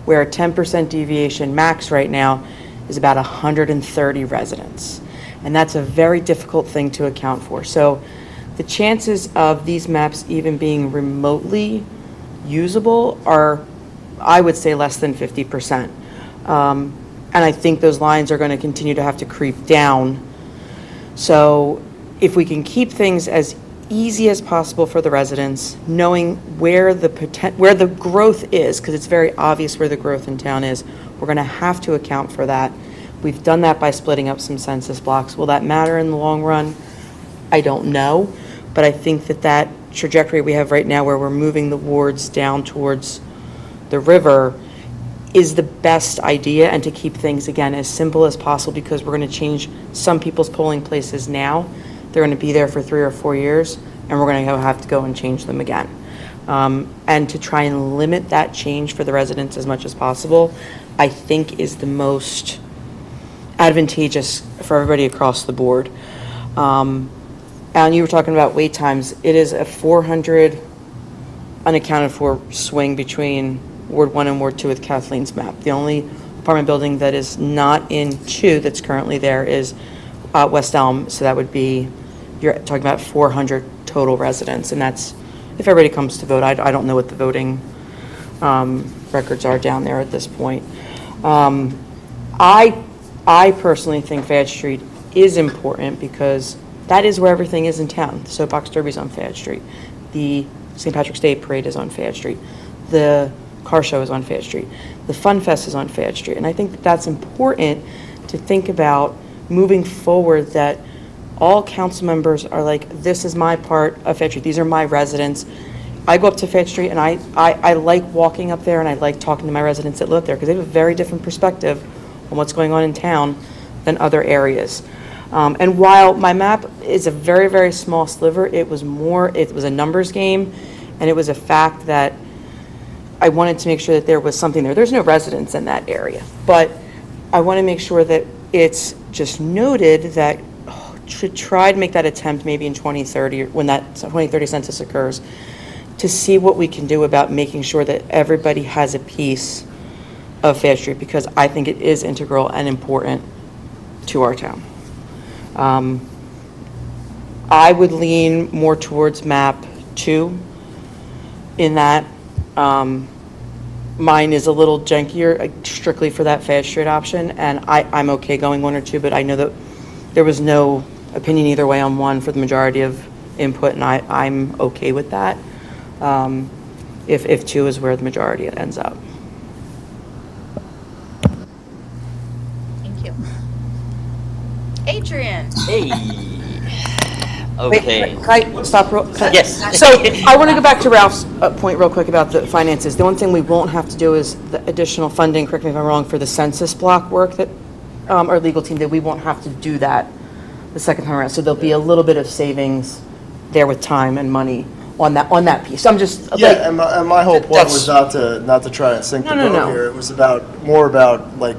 where a 10% deviation max right now is about 130 residents. And that's a very difficult thing to account for. So the chances of these maps even being remotely usable are, I would say, less than 50%. And I think those lines are going to continue to have to creep down. So if we can keep things as easy as possible for the residents, knowing where the growth is, because it's very obvious where the growth in town is, we're going to have to account for that. We've done that by splitting up some census blocks. Will that matter in the long run? I don't know. But I think that trajectory we have right now, where we're moving the wards down towards the river, is the best idea, and to keep things, again, as simple as possible, because we're going to change some people's polling places now. They're going to be there for 3 or 4 years, and we're going to have to go and change them again. And to try and limit that change for the residents as much as possible, I think is the most advantageous for everybody across the board. And you were talking about wait times. It is a 400 unaccounted for swing between Ward 1 and Ward 2 with Kathleen's map. The only apartment building that is not in 2 that's currently there is West Elm, so that would be, you're talking about 400 total residents, and that's, if everybody comes to vote. I don't know what the voting records are down there at this point. I personally think Fayette Street is important because that is where everything is in town. The Soapbox Derby is on Fayette Street. The St. Patrick's Day Parade is on Fayette Street. The car show is on Fayette Street. The Fun Fest is on Fayette Street. And I think that that's important to think about moving forward, that all council members are like, this is my part of Fayette Street. These are my residents. I go up to Fayette Street and I like walking up there, and I like talking to my residents that live there because they have a very different perspective on what's going on in town than other areas. And while my map is a very, very small sliver, it was a numbers game, and it was a fact that I wanted to make sure that there was something there. There's no residents in that area, but I want to make sure that it's just noted that to try to make that attempt maybe in 2030, when that 2030 census occurs, to see what we can do about making sure that everybody has a piece of Fayette Street, because I think it is integral and important to our town. I would lean more towards map 2 in that. Mine is a little jankier, strictly for that Fayette Street option, and I'm okay going 1 or 2, but I know that there was no opinion either way on 1 for the majority of input, and I'm okay with that, if 2 is where the majority ends up. Thank you. Adrian? Hey. Wait, Okay. can I stop Yes. So I want to go back to Ralph's point real quick about the finances. The one thing we won't have to do is the additional funding, correct me if I'm wrong, for the census block work that our legal team did. We won't have to do that the second time around. So there'll be a little bit of savings there with time and money on that piece. So I'm just Yeah, like, and my whole point was not to try and sink the No, boat no. here. It was more about like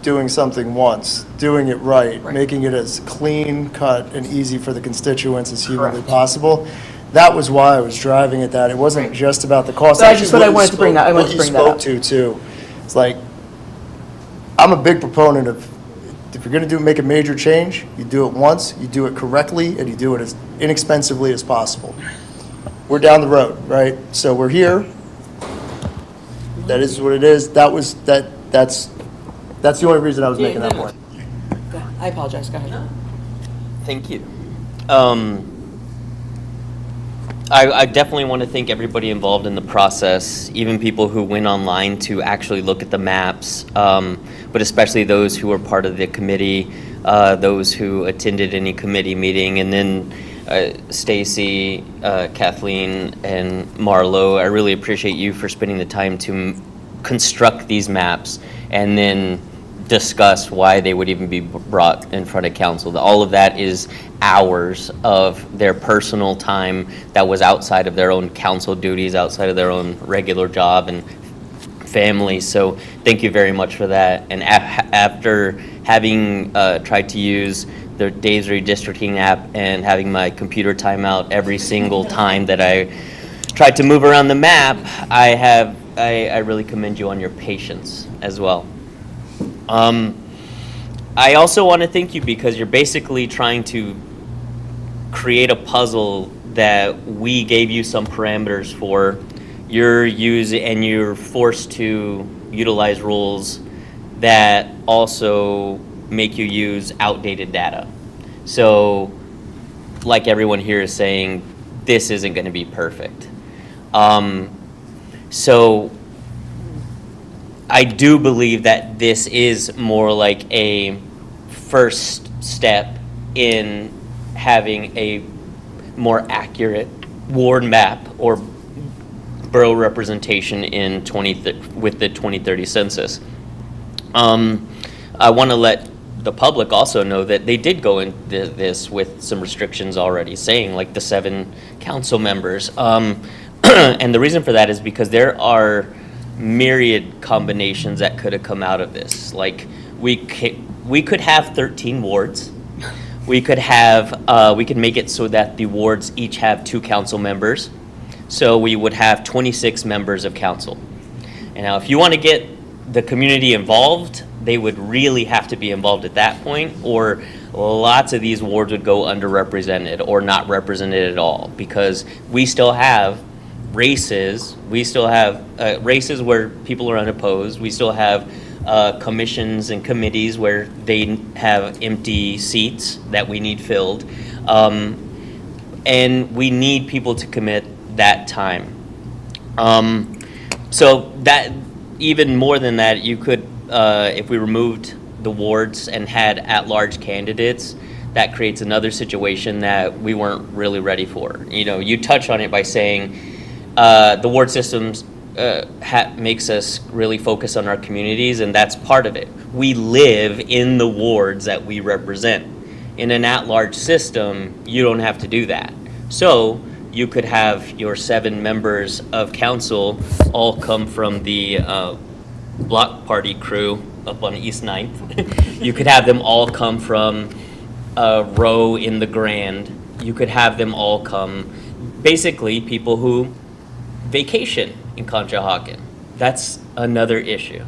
doing something once, doing it right, making it as clean cut and easy for the constituents as humanly possible. That was why I was driving at that. It wasn't just about the cost. But I just- but I wanted to bring that- I wanted to bring that What up. you spoke to too. It's like, I'm a big proponent of, if you're gonna make a major change, you do it once, you do it correctly, and you do it as inexpensively as possible. We're down the road, right? So we're here. That is what it is. That's the only reason I was making that point. I apologize, go ahead. Thank you. I definitely want to thank everybody involved in the process, even people who went online to actually look at the maps, but especially those who were part of the committee, those who attended any committee meeting, and then Stacy, Kathleen, and Marlo. I really appreciate you for spending the time to construct these maps and then discuss why they would even be brought in front of council. All of that is hours of their personal time that was outside of their own council duties, outside of their own regular job and family. So thank you very much for that. And after having tried to use the Dave's Redistricting app and having my computer timeout every single time that I tried to move around the map, I really commend you on your patience as well. I also want to thank you because you're basically trying to create a puzzle that we gave you some parameters for. You're forced to utilize rules that also make you use outdated data. So, like everyone here is saying, this isn't going to be perfect. So I do believe that this is more like a first step in having a more accurate ward map or borough representation in with the 2030 census. I want to let the public also know that they did go into this with some restrictions already, saying like the 7 council members. And the reason for that is because there are myriad combinations that could have come out of this. Like we could have 13 wards. We could make it so that the wards each have 2 council members. So we would have 26 members of council. And now if you want to get the community involved, they would really have to be involved at that point, or lots of these wards would go underrepresented or not represented at all, because we still have races. We still have races where people are unopposed. We still have commissions and committees where they have empty seats that we need filled. And we need people to commit that time. So that, even more than that, you could, if we removed the wards and had at-large candidates, that creates another situation that we weren't really ready for. You know, you touch on it by saying the ward systems makes us really focus on our communities, and that's part of it. We live in the wards that we represent. In an at-large system, you don't have to do that. So you could have your 7 members of council all come from the block party crew up on East 9th. You could have them all come from Row in the Grand. You could have them all come, basically people who vacation in Conshohocken. That's another issue.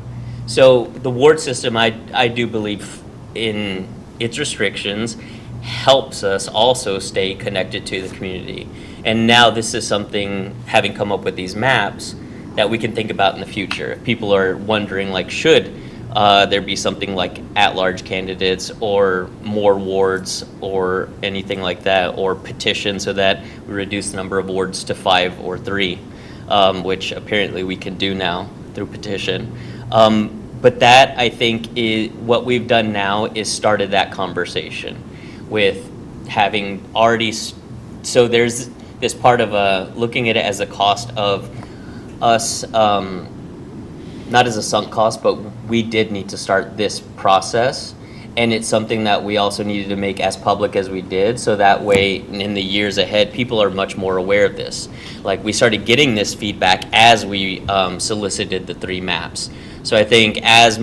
So the ward system, I do believe in its restrictions, helps us also stay connected to the community. And now this is something, having come up with these maps, that we can think about in the future. If people are wondering, like, should there be something like at-large candidates or more wards or anything like that, or petition so that we reduce the number of wards to 5 or 3, which apparently we can do now through petition. But that, I think, is what we've done now, is started that conversation with having already, so there's this part of looking at it as a cost of us, not as a sunk cost, but we did need to start this process. And it's something that we also needed to make as public as we did, so that way in the years ahead, people are much more aware of this. Like, we started getting this feedback as we solicited the 3 maps. So I think as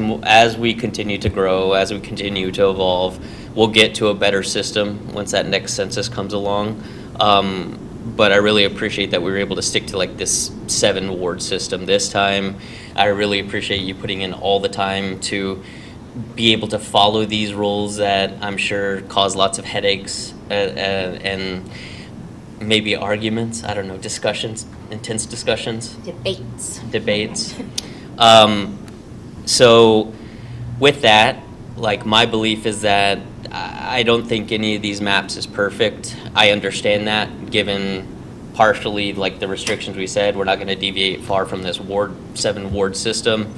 we continue to grow, as we continue to evolve, we'll get to a better system once that next census comes along. But I really appreciate that we were able to stick to like this 7 ward system this time. I really appreciate you putting in all the time to be able to follow these rules that I'm sure cause lots of headaches and maybe arguments, I don't know, discussions, intense discussions. Debates. So with that, like, my belief is that I don't think any of these maps is perfect. I understand that, given partially like the restrictions we said, we're not going to deviate far from this 7 ward system.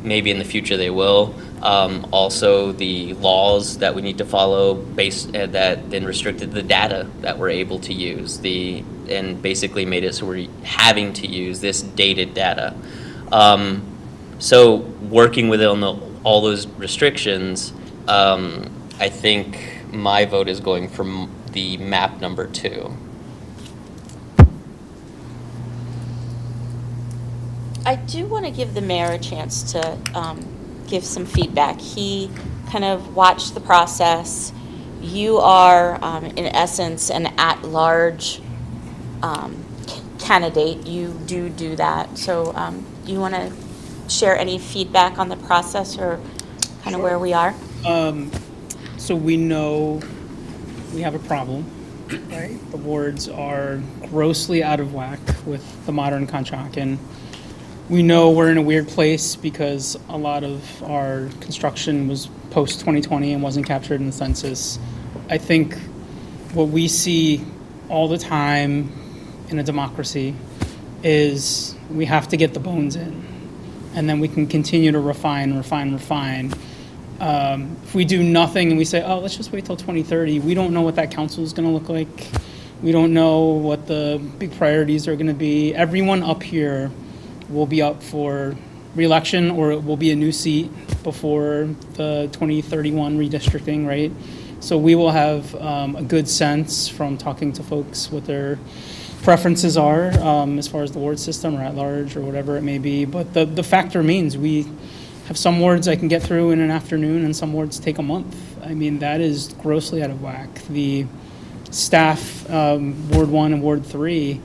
Maybe in the future they will. Also, the laws that we need to follow that then restricted the data that we're able to use, and basically made it so we're having to use this dated data. So working with it all those restrictions, I think my vote is going for the map number 2. I do want to give the mayor a chance to give some feedback. He kind of watched the process. You are, in essence, an at-large candidate. You do that. So do you want to share any feedback on the process or kind of where we are? So we know we have a problem, right? The wards are grossly out of whack with the modern Conshohocken. We know we're in a weird place because a lot of our construction was post-2020 and wasn't captured in the census. I think what we see all the time in a democracy is we have to get the bones in, and then we can continue to refine. If we do nothing and we say, oh, let's just wait till 2030, we don't know what that council is going to look like. We don't know what the big priorities are going to be. Everyone up here will be up for re-election, or it will be a new seat before the 2031 redistricting, right? So we will have a good sense from talking to folks what their preferences are as far as the ward system or at large or whatever it may be. But the fact remains, we have some wards I can get through in an afternoon and some wards take a month. I mean, that is grossly out of whack. The staff, Ward 1 and Ward 3,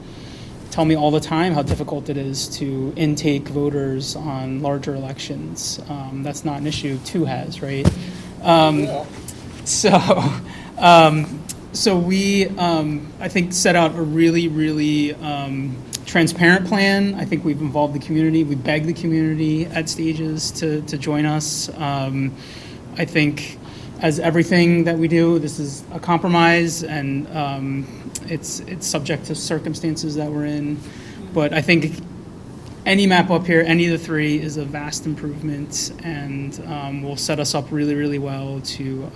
tell me all the time how difficult it is to intake voters on larger elections. That's not an issue. 2 has, right? So we, I think, set out a really transparent plan. I think we've involved the community. We begged the community at stages to join us. I think, as everything that we do, this is a compromise, and it's subject to circumstances that we're in. But I think any map up here, any of the 3, is a vast improvement, and will set us up really well to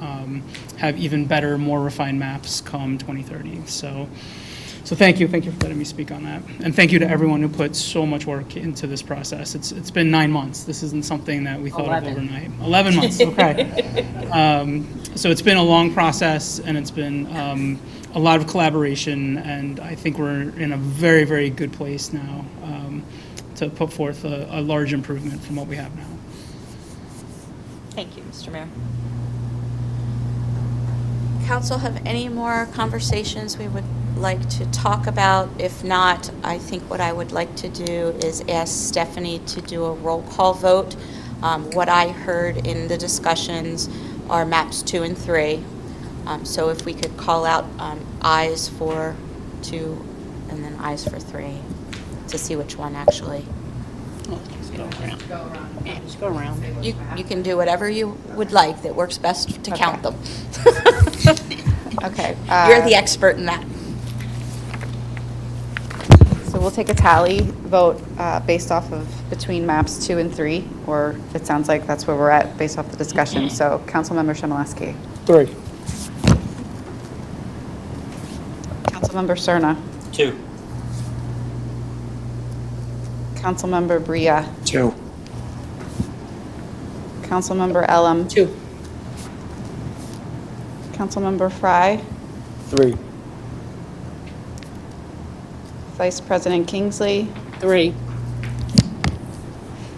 have even better, more refined maps come 2030. So thank you for letting me speak on that. And thank you to everyone who put so much work into this process. It's been 9 months. This isn't something that we thought 11. of overnight. 11 months, okay. So it's been a long process, and it's been a lot of collaboration, and I think we're in a very good place now to put forth a large improvement from what we have now. Thank you, Mr. Mayor. Council have any more conversations we would like to talk about? If not, I think what I would like to do is ask Stephanie to do a roll call vote. What I heard in the discussions are maps 2 and 3. So if we could call out ayes for 2 and then ayes for 3 to see which one actually. Just go around. Yeah, just go around. You can do whatever you would like that works best to count them. Okay. You're the expert in that. So we'll take a tally vote based off of between maps 2 and 3, or it sounds like that's where we're at based off the discussion. So Councilmember Shemaleski. 3. Councilmember Cerna. 2. Councilmember Bria. 2. Councilmember Elam. 2. Councilmember Fry. 3. Vice President Kingsley. 3.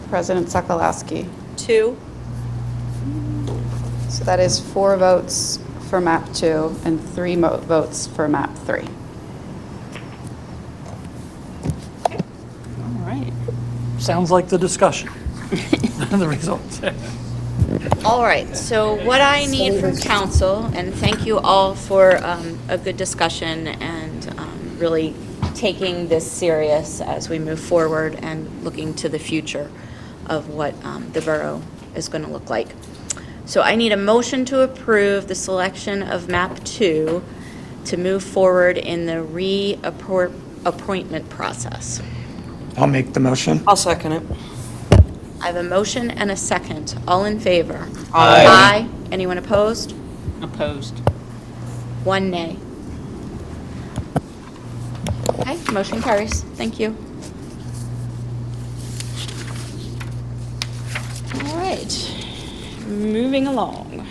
President Sokolowski. 2. So that is 4 votes for map 2 and 3 votes for map 3. All right. Sounds like the discussion. The results. All right, so what I need from council, and thank you all for a good discussion and really taking this serious as we move forward and looking to the future of what the borough is going to look like. So I need a motion to approve the selection of map 2 to move forward in the reappointment process. I'll make the motion. I'll second it. I have a motion and a second. All in favor? Aye. Aye. Anyone opposed? Opposed. 1 nay. Okay, motion carries. Thank you. All right. Moving along.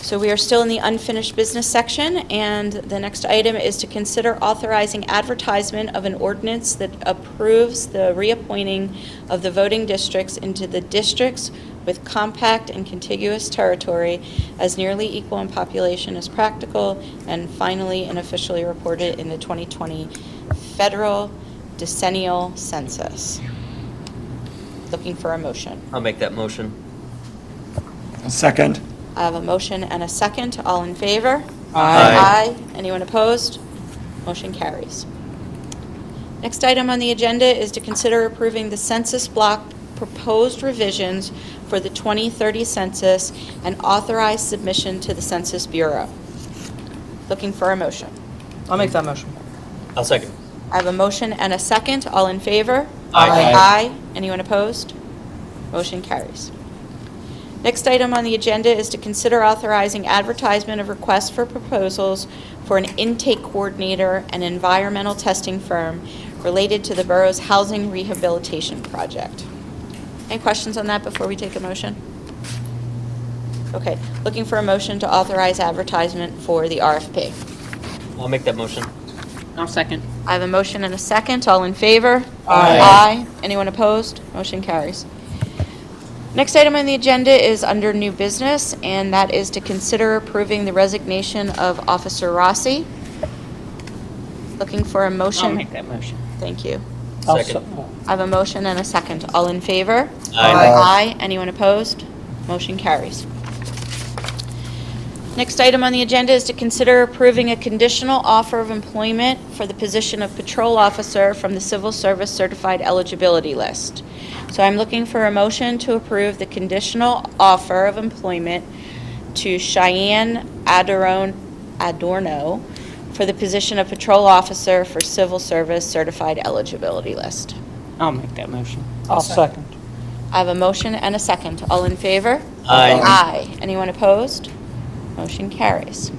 So we are still in the unfinished business section, and the next item is to consider authorizing advertisement of an ordinance that approves the reappointing of the voting districts into the districts with compact and contiguous territory as nearly equal in population as practical, and finally and officially reported in the 2020 federal decennial census. Looking for a motion. I'll make that motion. Second. I have a motion and a second. All in favor? Aye. Aye. Anyone opposed? Motion carries. Next item on the agenda is to consider approving the census block proposed revisions for the 2030 census and authorize submission to the Census Bureau. Looking for a motion. I'll make that motion. I'll second. I have a motion and a second. All in favor? Aye. Aye. Anyone opposed? Motion carries. Next item on the agenda is to consider authorizing advertisement of requests for proposals for an intake coordinator and environmental testing firm related to the borough's housing rehabilitation project. Any questions on that before we take a motion? Okay, looking for a motion to authorize advertisement for the RFP. I'll make that motion. I'll second. I have a motion and a second. All in favor? Aye. Aye. Anyone opposed? Motion carries. Next item on the agenda is under new business, and that is to consider approving the resignation of Officer Rossi. Looking for a motion. I'll make that motion. Thank you. I'll Second. I have a motion and a second. All in favor? Aye. Aye. Anyone opposed? Motion carries. Next item on the agenda is to consider approving a conditional offer of employment for the position of patrol officer from the Civil Service Certified Eligibility List. So I'm looking for a motion to approve the conditional offer of employment to Cheyenne Adorno for the position of patrol officer for Civil Service Certified Eligibility List. I'll make that motion. I'll second. I have a motion and a second. All in favor? Aye. Aye. Anyone opposed? Motion carries.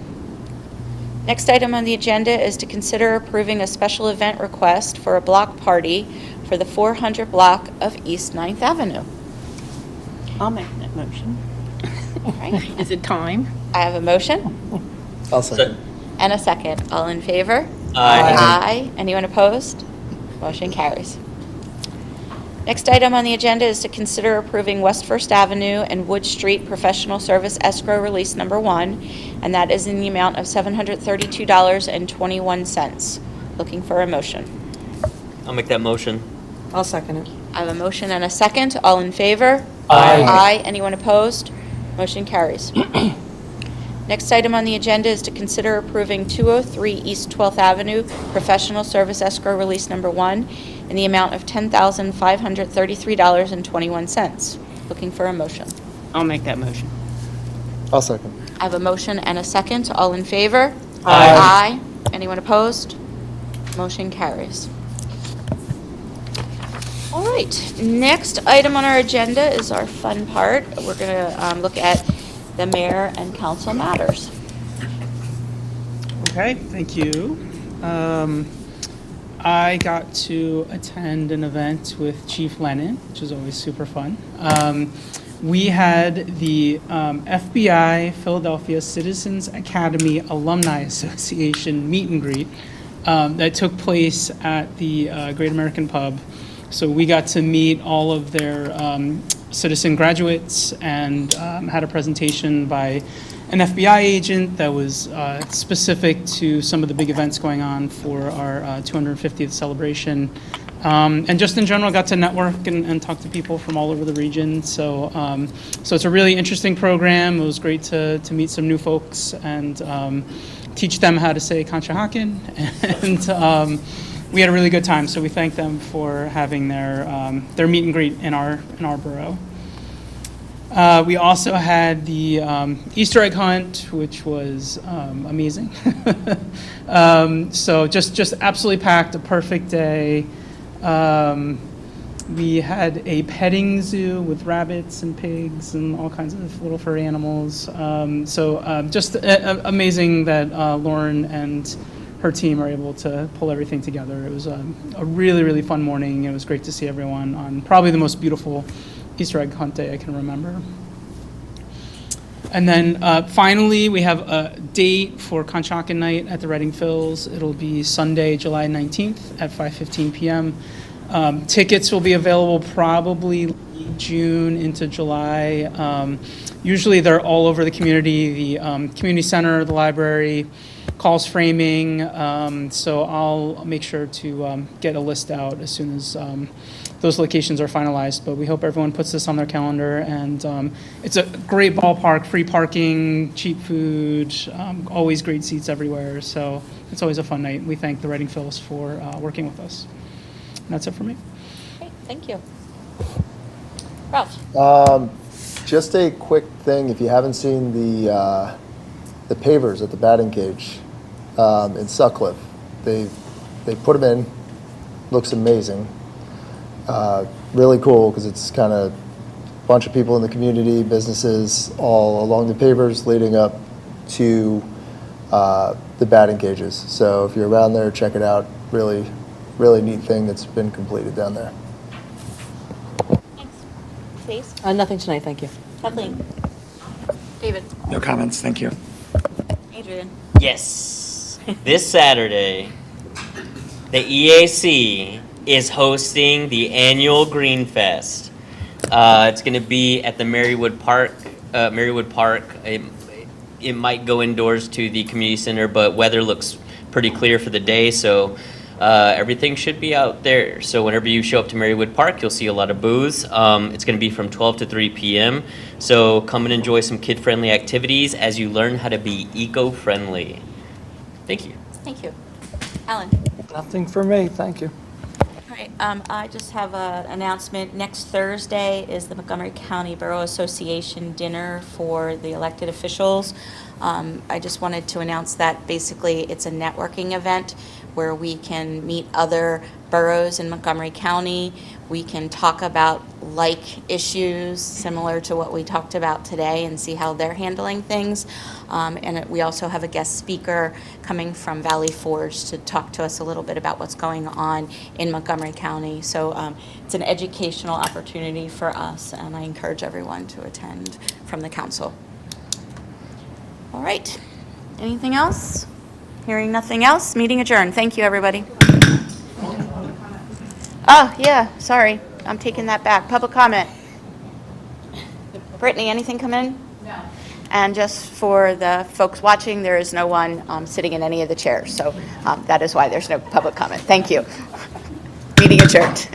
Next item on the agenda is to consider approving a special event request for a block party for the 400 block of East 9th Avenue. I'll make that motion. All right. Is it time? I have a motion I'll second. and a second. All in favor? Aye. Aye. Anyone opposed? Motion carries. Next item on the agenda is to consider approving West First Avenue and Wood Street Professional Service Escrow Release Number 1, and that is in the amount of $732.21. Looking for a motion. I'll make that motion. I'll second it. I have a motion and a second. All in favor? Aye. Aye. Anyone opposed? Motion carries. Next item on the agenda is to consider approving 203 East 12th Avenue Professional Service Escrow Release Number 1 in the amount of $10,533.21. Looking for a motion. I'll make that motion. I'll second. I have a motion and a second. All in favor? Aye. Aye. Anyone opposed? Motion carries. All right, next item on our agenda is our fun part. We're going to look at the mayor and council matters. Okay, thank you. I got to attend an event with Chief Lennon, which is always super fun. We had the FBI Philadelphia Citizens Academy Alumni Association meet and greet that took place at the Great American Pub. So we got to meet all of their citizen graduates and had a presentation by an FBI agent that was specific to some of the big events going on for our 250th celebration. And just in general, got to network and talk to people from all over the region. So it's a really interesting program. It was great to meet some new folks and teach them how to say Conshohocken. And we had a really good time. So we thank them for having their meet and greet in our borough. We also had the Easter egg hunt, which was amazing. So just absolutely packed, a perfect day. We had a petting zoo with rabbits and pigs and all kinds of little furry animals. Just amazing that Lauren and her team are able to pull everything together. It was a really, really fun morning. It was great to see everyone on probably the most beautiful Easter egg hunt day I can remember. And then finally, we have a date for Conshohocken Night at the Reading Phils. It'll be Sunday, July 19th at 5:15 p.m. Tickets will be available probably June into July. Usually they're all over the community, the community center, the library, calls framing. So I'll make sure to get a list out as soon as those locations are finalized. But we hope everyone puts this on their calendar. And it's a great ballpark, free parking, cheap food, always great seats everywhere. So it's always a fun night. We thank the Reading Phils for working with us. And that's it for me. Great, thank you. Ralph? Just a quick thing, if you haven't seen the pavers at the batting cage in Sutcliffe, they put them in, looks amazing. Really cool because it's kind of a bunch of people in the community, businesses, all along the pavers leading up to the batting cages. So if you're around there, check it out. Really, really neat thing that's been completed down there. Please. Nothing tonight, thank you. Kathleen? David? No comments, thank you. Adrian? Yes. This Saturday, the EAC is hosting the annual Green Fest. It's going to be at the Marywood Park. It might go indoors to the community center, but weather looks pretty clear for the day, so everything should be out there. So whenever you show up to Marywood Park, you'll see a lot of booths. It's going to be from 12 to 3 p.m. So come and enjoy some kid-friendly activities as you learn how to be eco-friendly. Thank you. Thank you. Alan? Nothing for me, thank you. All right, I just have an announcement. Next Thursday is the Montgomery County Borough Association dinner for the elected officials. I just wanted to announce that basically it's a networking event where we can meet other boroughs in Montgomery County. We can talk about like issues similar to what we talked about today and see how they're handling things. And we also have a guest speaker coming from Valley Forge to talk to us a little bit about what's going on in Montgomery County. So it's an educational opportunity for us, and I encourage everyone to attend from the council. All right, anything else? Hearing nothing else, meeting adjourned. Thank you, everybody. Oh, yeah, sorry, I'm taking that back. Public comment. Brittany, anything come in? No. And just for the folks watching, there is no one sitting in any of the chairs, so that is why there's no public comment. Thank you. Meeting adjourned.